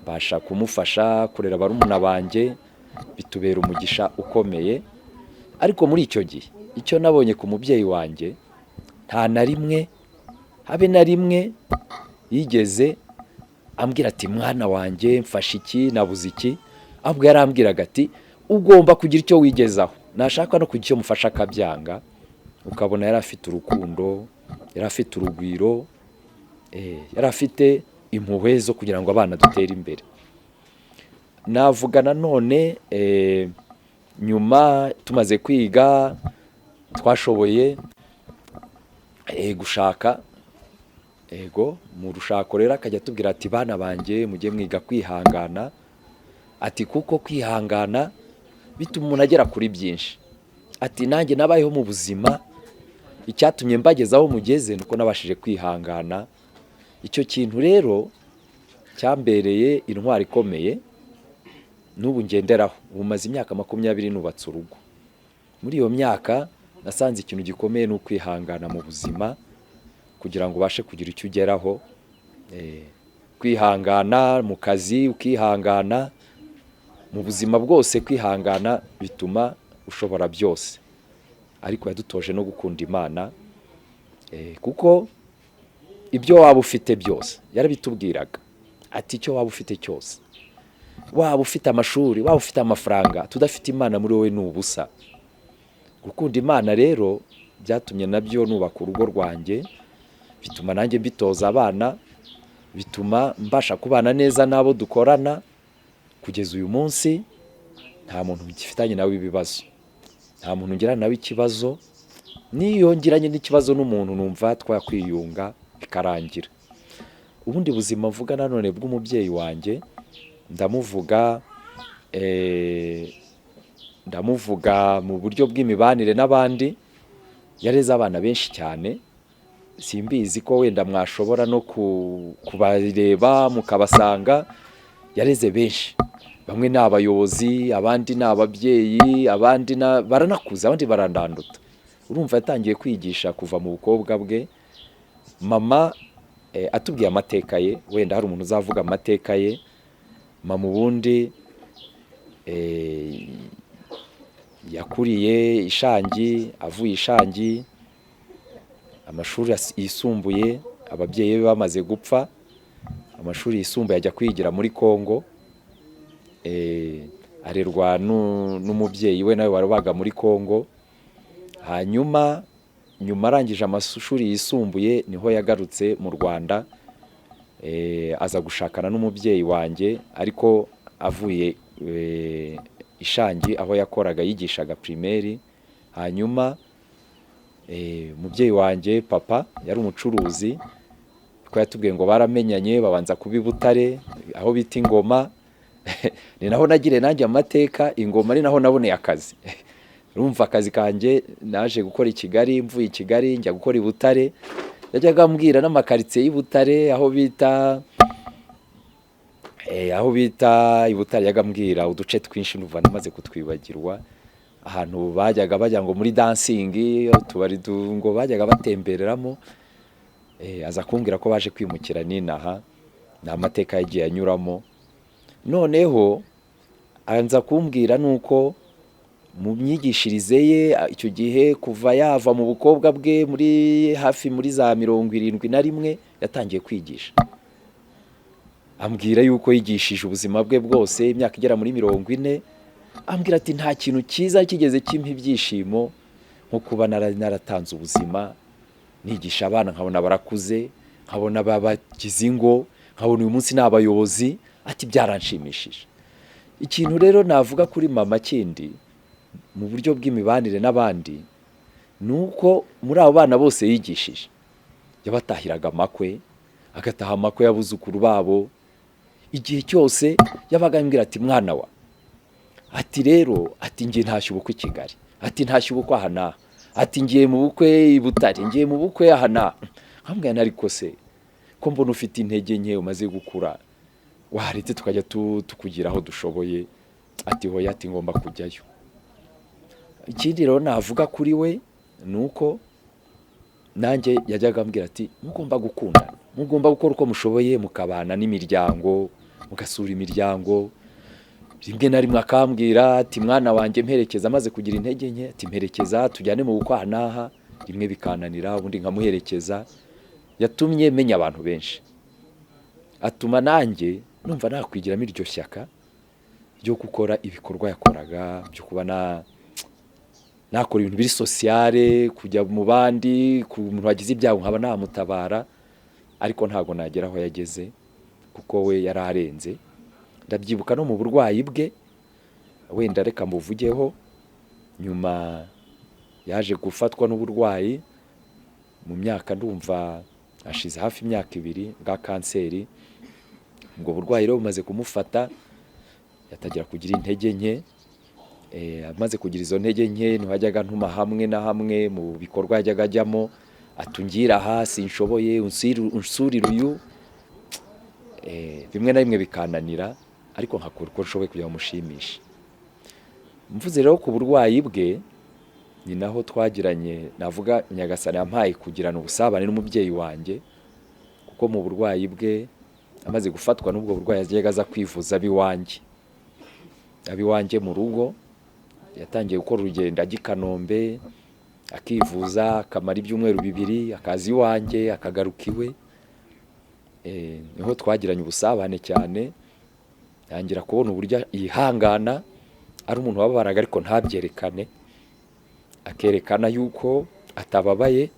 basha kumufasha kurera barumuna banjye, bitubera umugisha ukomeye. Ariko muri icyo gihe icyo nabonye ku mubyeyi wanjye, nta na rimwe habe na rimwe yigeze ambwira ati mwana wanjye mfasha iki, nabuze iki. Ahubwo yarambwiraga ati ugomba kugira icyo wigezaho, nashaka no kugira icyo mufasha akabyanga. Ukabona yari afite urukundo, yari afite urugwiro, yari afite impuhwe zo kugira ngo abana dutere imbere. Navuga nanone nyuma tumaze kwiga twashoboye gushaka. Mu rushako rero akajya tubwira ati bana banjye mujye mwiga kwihangana, ati kuko kwihangana bituma umuntu agera kuri byinshi. Ati nanjye nabayeho mu buzima, icyatumye mbagezaho mugeze nuko nabashije kwihangana. Icyo kintu rero cyambereye intwari ikomeye, n'ubu ngenderaho. Ubu maze imyaka 20 nubatse urugo. Muri iyo myaka nasanze ikintu gikomeye ni ukwihangana mu buzima kugira ngo ubashe kugira icyo ugeraho. Kwihangana mu kazi, ukihangana mu buzima bwose. Kwihangana bituma ushobora byose. Ariko yadutoje no gukunda Imana, kuko ibyo waba ufite byose yarabitubwiraga ati icyo waba ufite cyose, waba ufite amashuri, waba ufite amafaranga, tudafite Imana muri wowe ni ubusa. Gukunda Imana rero byatumye nabyo nubaka urugo rwanjye, bituma nanjye mbitoza abana, bituma mbasha kubana neza n'abo dukorana. Kugeza uyu munsi nta muntu gifitanye nawe ibibazo, nta muntu ngira nawe ikibazo. Niyo ngiranye n'ikibazo n'umuntu numva twakwiyunga bikarangira. Ubundi buzima mvuga nanone bw'umubyeyi wanjye, ndamuvuga mu buryo bw'imibanire n'abandi. Yareze abana benshi cyane, simbizi ko wenda mwashobora no kubareba mukabasanga. Yareze benshi, bamwe ni abayobozi, abandi ni ababyeyi, abandi baranakuze, abandi barandanduta. Urumva yatangiye kwigisha kuva mu bukobwa bwe, mama atubwiye amateka ye, wenda hari umuntu uzavuga amateka ye. Mama ubundi yakuriye Ishangi, avuye Ishangi amashuri yisumbuye ababyeyi be bamaze gupfa, amashuri yisumbuye ajya kwigira muri Kongo, arerwa n'umubyeyi we nawe wabaga muri Kongo. Hanyuma arangije amashuri yisumbuye niho yagarutse mu Rwanda, aza gushakana n'umubyeyi wanjye ariko avuye Ishangi aho yakoraga yigishaga primaire. Hanyuma umubyeyi wanjye papa yari umucuruzi, kuko yatubwiye ngo baramenyanye babanza kuba i Butare aho bita Ingoma. Ni naho nagire nanjye amateka, Ingoma ni naho naboneye akazi. Urumva akazi kanjye naje gukora i Kigali, mvuye i Kigali njya gukora i Butare. Yajyaga ambwira n'amakaritsiye y'i Butare aho bita i Butare, yajyaga ambwira uduce twinshi numva namaze kutwibagirwa, ahantu bajyaga bajya ngo muri dancing, tubari ngo bajyaga batembereramo. Aza kumbwira ko baje kwimukira n'inaha, ni amateka yagiye anyuramo. Noneho anza kumbwira nuko mu myigishirize ye icyo gihe kuva yava mu bukobwa bwe muri hafi muri za 71 yatangiye kwigisha. Ambwira yuko yigishije ubuzima bwe bwose imyaka igera muri 40. Ambwira ati nta kintu cyiza kigeze kimpa ibyishimo nko kuba naratanze ubuzima, nigisha abana nkabona barakuze, nkabona babagize ingo, nkabona uyu munsi n'abayobozi. Ati byaranshimishije. Ikintu rero navuga kuri mama kindi mu buryo bw'imibanire n'abandi nuko muri abo bana bose yigishije yabatahiraga amakwe, agataha amakwe y'abuzukuru babo. Igihe cyose yabaga ambwira ati mwana wa, ati rero ati ngiye ntashye ubukwe i Kigali, ati ntashye ubukwe aha n'aha, ati ngiye mu bukwe i Butare, ngiye mu bukwe aha n'aha. Nkambwira ariko se ko mbona ufite intege nke umaze gukura, waretse tukajya tukugira aho dushoboye. Ati hoya, ati ngomba kujyayo. Ikindi rero navuga kuri we nuko nanjye yajyaga ambwira ati mugomba gukundana, mugomba gukora uko mushoboye, mukabana n'imiryango, mugasura imiryango. Rimwe na rimwe akambwira ati mwana wanjye mperekeza, amaze kugira intege nke, ati mperekeza tujyane mu bukwe aha n'aha. Rimwe bikananira ubundi nkamuherekeza. Yatumye menya abantu benshi, atuma nanjye numva nakwigiramo iryo shyaka ryo gukora ibikorwa yakoraga, byo kuba nakora ibintu biri sociale, kujya mu bandi, ku muntu wagize ibyago nkaba namutabara. Ariko ntago nagera aho yageze kuko we yararenze. Ndabyibuka no mu burwayi bwe, wenda reka mbuvugeho. Nyuma yaje gufatwa n'uburwayi mu myaka ndumva ashize hafi imyaka 2 bwa kanseri. Ubwo burwayi rero bumaze kumufata, yatagira kugira intege nke. Amaze kugira izo ntege nke ntihajyaga ntuma hamwe na hamwe mu bikorwa yajyaga ajyamo. Atungira hasi nshoboye unsurira uyu. Bimwe na bimwe bikananira, ariko nkakora uko nshoboye kugira ngo mushimishe. Mvuze rero ku burwayi bwe, ni naho twagiranye, navuga Nyagasani yampaye kugirana ubusabane n'umubyeyi wanjye, kuko mu burwayi bwe amaze gufatwa n'ubwo burwayi yajyaga aza kwivuza abiwanjye mu rugo. Yatangiye gukora urugendo ajya i Kanombe akivuza, akamara ibyumweru 2, akaza iwanjye akagaruka iwe. Niho twagiranye ubusabane cyane, yangira kubona uburyo yihangana, ari umuntu wababaraga ariko ntabyerekane, akerekana yuko atababaye.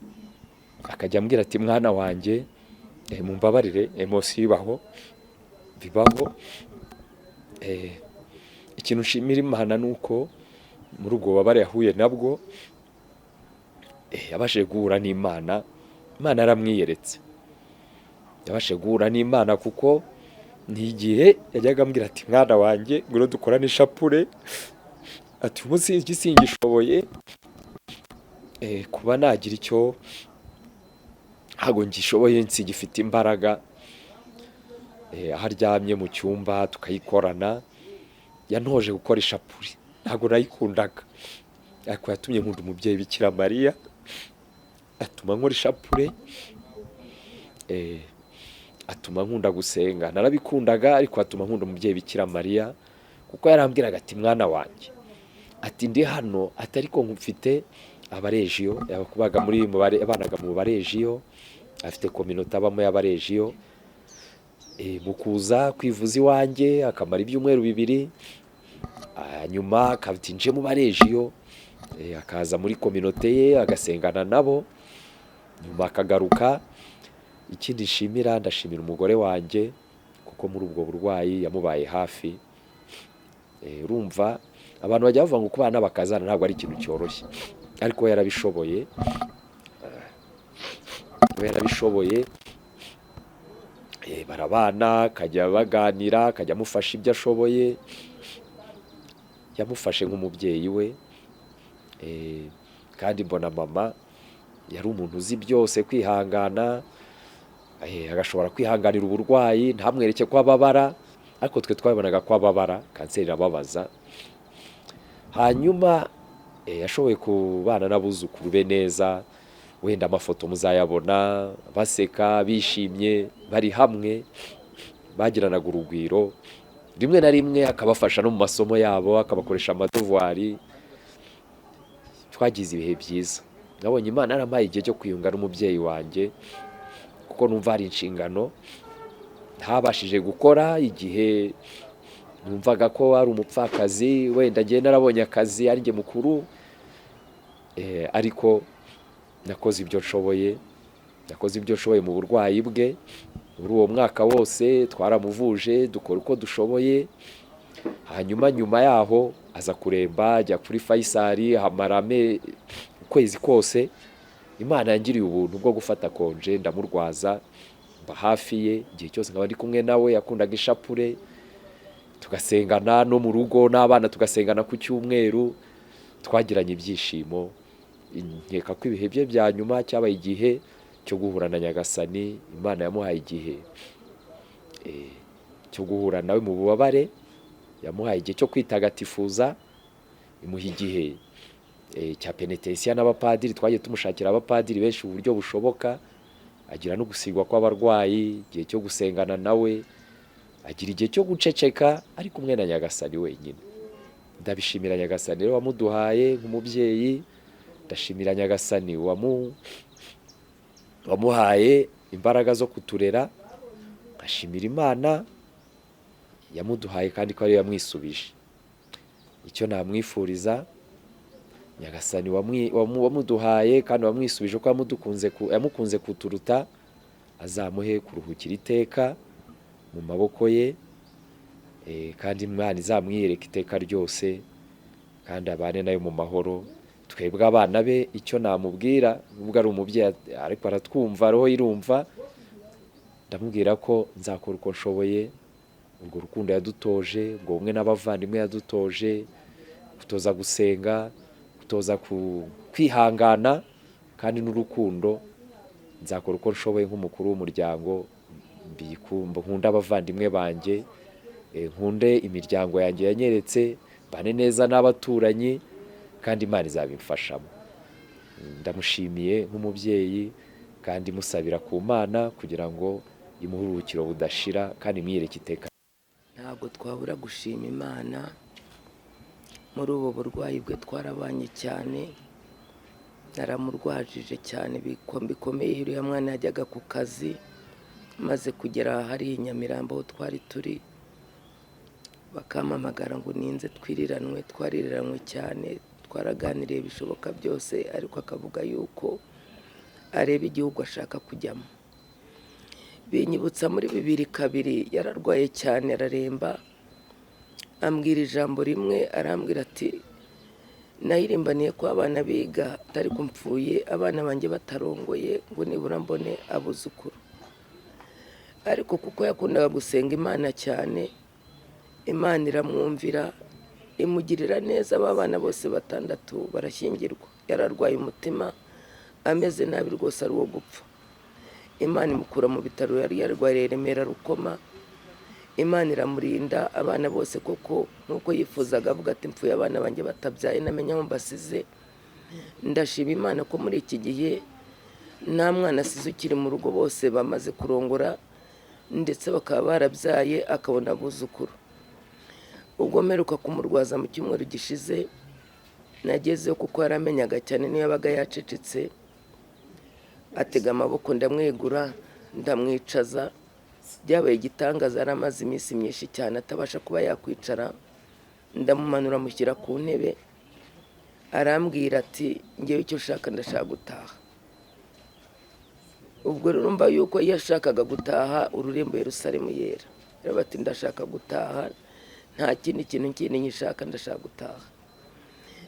Akajya ambwira ati mwana wanjye mumbabarire, emotion bibaho. Ikintu nshimira Imana nuko muri ubwo babare yahuye nabwo, yabashe guhura n'Imana. Imana yaramwiyeretse, yabashe guhura n'Imana kuko ni igihe yajyaga ambwira ati mwana wanjye ngwino dukorane ishapure. Ati umunsi igisingishoboye kuba nagira icyo, ntago ngishoboye gifite imbaraga. Aho aryamye mu cyumba tukayikorana, yantoje gukora ishapure. Ntago nayikundaga, ariko yatumye nkunda umubyeyi Bikira Mariya, atuma nkora ishapure. atuma nkunda gusenga, narabikundaga ariko atuma nkunda umubyeyi Bikira Mariya, kuko yarambwiraga ati mwana wanjye, ati ndi hano, ati ariko mfite abarejiyo, yabaga abanaga mu barejiyo, afite kominote abamo y'abarejiyo, mu kuza kwivuza iwanjye akamara ibyumweru 2, nyuma akabitinje mu barejiyo, akaza muri kominote ye agasengana nabo, nyuma akagaruka. Ikindi ndashimira umugore wanjye, kuko muri ubwo burwayi yamubaye hafi. Urumva abantu bajya bavuga ngo kubana n'abakazana ntabwo ari ikintu cyoroshye, ariko we yarabishoboye, barabana, akajya baganira, akajya amufasha ibyo ashoboye, yamufashe nk'umubyeyi we. Kandi mbona mama yari umuntu uzi byose, kwihangana, agashobora kwihanganira uburwayi, ntamwereke ko ababara, ariko twe twabonaga ko ababara, kanseri irababaza. Hanyuma yashoboye kubana n'abuzukuru be neza, wenda amafoto muzayabona baseka, bishimye, bari hamwe, bagiranaga urugwiro, rimwe na rimwe akabafasha no mu masomo yabo, akabakoresha amadevuwari. Twagize ibihe byiza. Nabonye Imana yarampaye igihe cyo kwiyunga n'umubyeyi wanjye, kuko numva hari inshingano ntabashije gukora, igihe numvaga ko ari umupfakazi, wenda ngiye narabonye akazi ari njye mukuru, ariko nakoze ibyo nshoboye mu burwayi bwe. Muri uwo mwaka wose twaramuvuje, dukora uko dushoboye. Hanyuma nyuma yaho aza kuremba, ajya kuri Faisal, hamara ukwezi kose. Imana yangiriye ubuntu bwo gufata konje, ndamurwaza, mba hafi ye igihe cyose nkaba ndi kumwe nawe. Yakundaga ishapure, tugasengana no mu rugo n'abana, tugasengana ku cyumweru. Twagiranye ibyishimo. Nkeka ko ibihe bye bya nyuma cyabaye igihe cyo guhura na Nyagasani. Imana yamuhaye igihe cyo guhura nawe mu bubabare, yamuhaye igihe cyo kwitagatifuza, imuha igihe cya penetensiya n'abapadiri. Twagiye tumushakira abapadiri benshi uburyo bushoboka, agira no gusigwa kw'abarwayi, igihe cyo gusengana nawe, agira igihe cyo guceceka ari kumwe na Nyagasani wenyine. Ndabishimira Nyagasani rero wamuduhaye nk'umubyeyi, ndashimira Nyagasani wamuhaye imbaraga zo kuturera, ashimira Imana yamuduhaye kandi ko ariyo yamwisubije. Icyo namwifuriza, Nyagasani wamuduhaye kandi wamwisubije ko yamukunze kuturuta, azamuhe kuruhukira iteka mu maboko ye, kandi Imana izamwiyereka iteka ryose, kandi abane nayo mu mahoro. Twebwe abana be icyo namubwira, nubwo ari umubyeyi ariko aratwumva, roho irumva, ndamubwira ko nzakora uko nshoboye, urwo rukundo yadutoje, ubwo bumwe n'abavandimwe yadutoje, gutoza gusenga, gutoza kwihangana, kandi n'urukundo. Nzakora uko nshoboye nk'umukuru w'umuryango, nkunda abavandimwe banjye, nkunde imiryango yanjye yanyeretse, mbane neza n'abaturanyi, kandi Imana izabimfashamo. Ndamushimiye nk'umubyeyi, kandi musabira ku Mana kugira ngo imuhe uruhukiro budashira, kandi imwiyereke iteka. Ntabwo twabura gushima Imana. Muri ubu burwayi bwe twarabanye cyane, naramurwajije cyane bikomeye. Uriya mwana yajyaga ku kazi, maze kugera hari Nyamirambo aho twari turi, bakampamagara ngo ninze twariranwe cyane. Twaraganiriye bishoboka byose, ariko akavuga yuko areba igihugu ashaka kujyamo. Binyibutsa muri 2002 yararwaye cyane, araremba, ambwira ijambo rimwe, arambwira ati nayirimbaniye ko abana biga, atari kumpfuye abana banjye batarongoye, ngo nibura mbone abuzukuru. Ariko kuko yakundaga gusenga Imana cyane, Imana iramwumvira, imugirira neza. Abana bose 6 barashyingirwa. Yararwaye umutima, ameze nabi rwose, ari uwo gupfa. Imana imukura mu bitaro, yari yarwaye Remera Rukoma. Imana iramurinda. Abana bose koko nuko yifuzaga, avuga ati mpfuye abana banjye batabyaye, namenya aho mbasize. Ndashima Imana ko muri iki gihe nta mwana asize ukiri mu rugo, bose bamaze kurongora ndetse bakaba barabyaye akabona abuzukuru. Ubwo mperuka kumurwaza mu cyumweru gishize nagezeyo kuko yaramenyaga cyane niyo yabaga yacecetse, atega amaboko ndamwegura ndamwicaza, byabaye igitangaza. Yari amaze iminsi myinshi cyane atabasha kuba yakwicara, ndamumanura mushyira ku ntebe, arambwira ati ngewe icyo ushaka ndashaka gutaha. Ubwo rero mba yuko iyo yashakaga gutaha ururembo Yerusalemu yera, rero ati ndashaka gutaha, nta kindi kintu kindi nyishaka, ndashaka gutaha.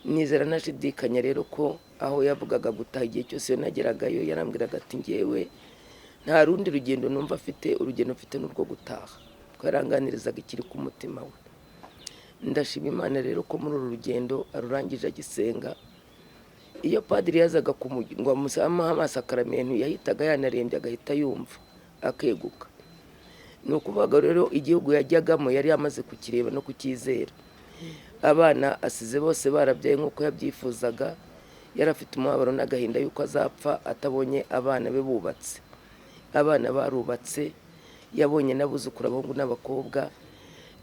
Nizera nashidikanya rero ko aho yavugaga gutaha igihe cyose iyo nageragayo yarambwiraga ati ngewe nta rundi rugendo numva afite, urugendo mfite n'urwo gutaha. Twaranganirizaga ikiri ku mutima we. Ndashima Imana rero ko muri uru rugendo arurangije agisenga. Iyo padiri yazaga ngo amusameho amasakaramentu yahitaga yanarembye agahita yumva akeguka. Ni ukuvuga rero igihugu yajyagamo yari yamaze kukireba no kukizera. Abana asize bose barabyaye nk'uko yabyifuzaga, yari afite umubabaro n'agahinda yuko azapfa atabonye abana be bubatse. Abana barubatse, yabonye n'abuzukuru abahungu n'abakobwa.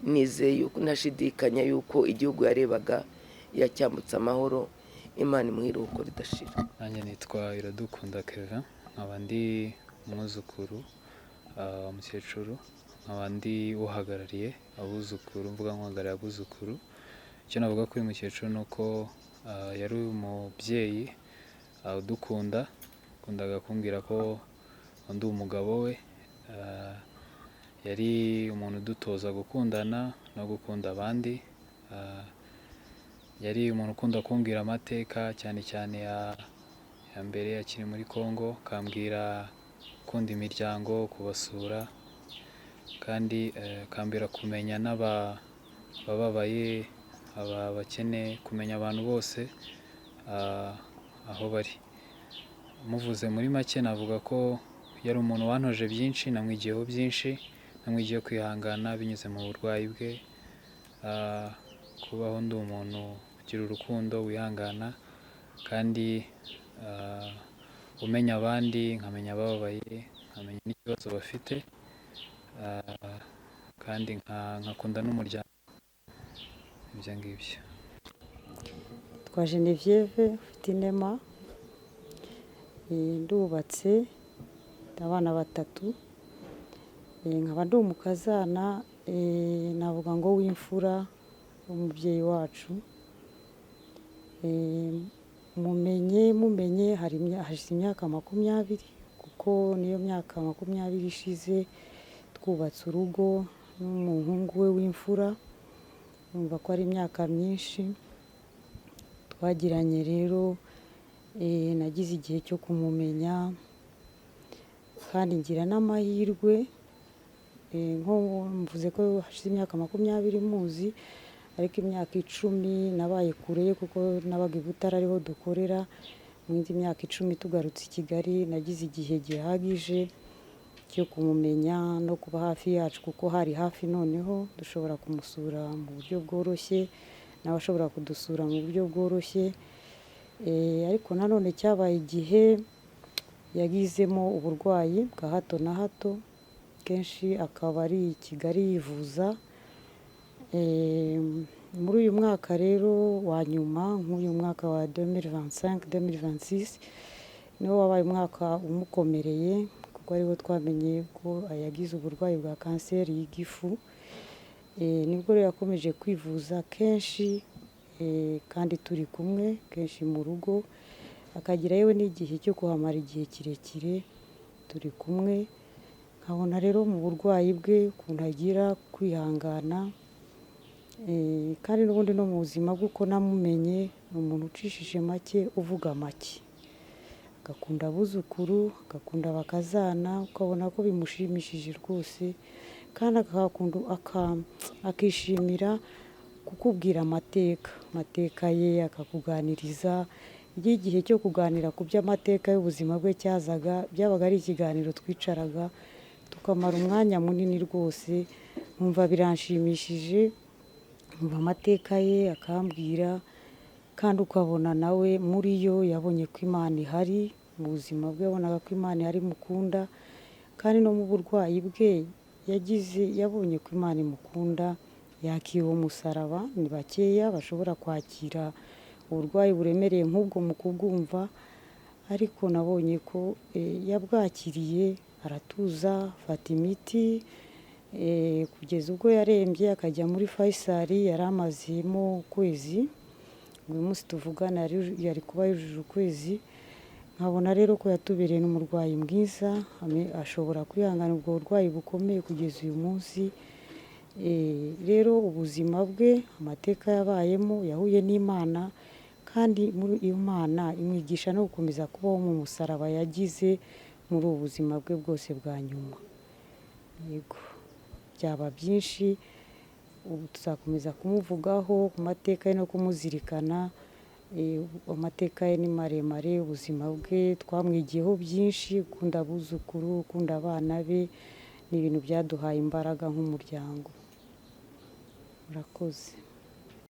Nizeye yuko ntashidikanya yuko igihugu yarebaga yacyambutse amahoro. Imana imuhe iruhuko ridashira. Nanjye nitwa Iradukunda Kevin, nkaba ndi umwuzukuru wa mukecuru, nkaba ndi uhagarariye abuzukuru, mvuga nk'uhagarariye abuzukuru. Icyo navuga kuri uyu mukecuru ni uko yari umubyeyi udukunda, yakundaga kumbwira ko ndi umugabo we. Yari umuntu udutoza gukundana no gukunda abandi. Yari umuntu ukunda kumbwira amateka cyane cyane ya mbere akiri muri Congo, akambwira gukunda imiryango, kubasura, kandi akambwira kumenya n'abababaye, abakene, kumenya abantu bose aho bari. Muvuze muri make navuga ko yari umuntu wantoje byinshi, namwigiyeho byinshi, namwigiyeho kwihangana binyuze mu burwayi bwe, kubaho ndi umuntu ugira urukundo, wihangana, kandi umenya abandi, nkamenya abababaye, nkamenya n'ikibazo bafite, kandi nkakunda n'umuryango. Ibyo ngibyo. Twa Genevieve ufite inema, ndubatse, abana 3, nkaba ndi umukazana, navuga ngo w'imfura w'umubyeyi wacu. Mumenye hashize imyaka 20, kuko niyo myaka 20 ishize twubatse urugo n'umuhungu we w'imfura. Numva ko ari imyaka myinshi twagiranye. Rero nagize igihe cyo kumumenya kandi ngira n'amahirwe, nko mvuze ko hashize imyaka 20 muzi, ariko imyaka 10 nabaye kure ye kuko nabaga i Butare ariho dukorera. Mu yindi myaka 10 tugarutse i Kigali nagize igihe gihagije cyo kumumenya no kuba hafi yacu, kuko hari hafi noneho dushobora kumusura mu buryo bworoshye, nawe ashobora kudusura mu buryo bworoshye. Ariko nanone cyabaye igihe yagizemo uburwayi bwa hato na hato, kenshi akaba ari i Kigali yivuza. Muri uyu mwaka rero wa nyuma, nk'uyu mwaka wa 2025-2026, niwo wabaye umwaka umukomereye, kuko ariwo twamenye ko yagize uburwayi bwa kanseri y'igifu. Nibwo rero yakomeje kwivuza kenshi, kandi turi kumwe kenshi mu rugo, akagira yewe n'igihe cyo kuhamara igihe kirekire turi kumwe. Nkabona rero mu burwayi bwe ukuntu agira kwihangana, kandi n'ubundi no mu buzima bw'uko namumenye, ni umuntu ucishije make, uvuga make, agakunda abuzukuru, agakunda abakazana, ukabona ko bimushimishije rwose, kandi akishimira kukubwira amateka ye, akakuganiriza. Iyo igihe cyo kuganira ku by'amateka y'ubuzima bwe cyazaga, byabaga ari ikiganiro twicaraga tukamara umwanya munini rwose, nkumva biranshimishije, nkumva amateka ye akambwira, kandi ukabona nawe muri yo yabonye ko Imana ihari mu buzima bwe yabonaga ko Imana yari mukunda kandi no mu burwayi bwe yabonye ko Imana imukunda yakira uwo musaraba. Ni bakeya bashobora kwakira uburwayi buremereye nk'ubwo mu kubwumva, ariko nabonye ko yabwakiriye aratuza afata imiti kugeza ubwo yarembye akajya muri Faisal. Yari amazemo ukwezi, uyu munsi tuvugana yari kuba yujuje ukwezi. Nkabona rero ko yatubereye n'umurwayi mwiza, ashobora kwihangana ubwo burwayi bukomeye kugeza uyu munsi. Rero ubuzima bwe, amateka yabayemo, yahuye n'Imana kandi muri iyo Mana imwigisha no gukomeza kubaho mu musaraba yagize muri ubu buzima bwe bwose bwa nyuma. Yego, byaba byinshi, ubu tuzakomeza kumuvugaho ku mateka ye no kumuzirikana. Amateka ye ni maremare, ubuzima bwe twamwigiyeho byinshi, gukunda abuzukuru, gukunda abana be, ni ibintu byaduhaye imbaraga nk'umuryango. Murakoze.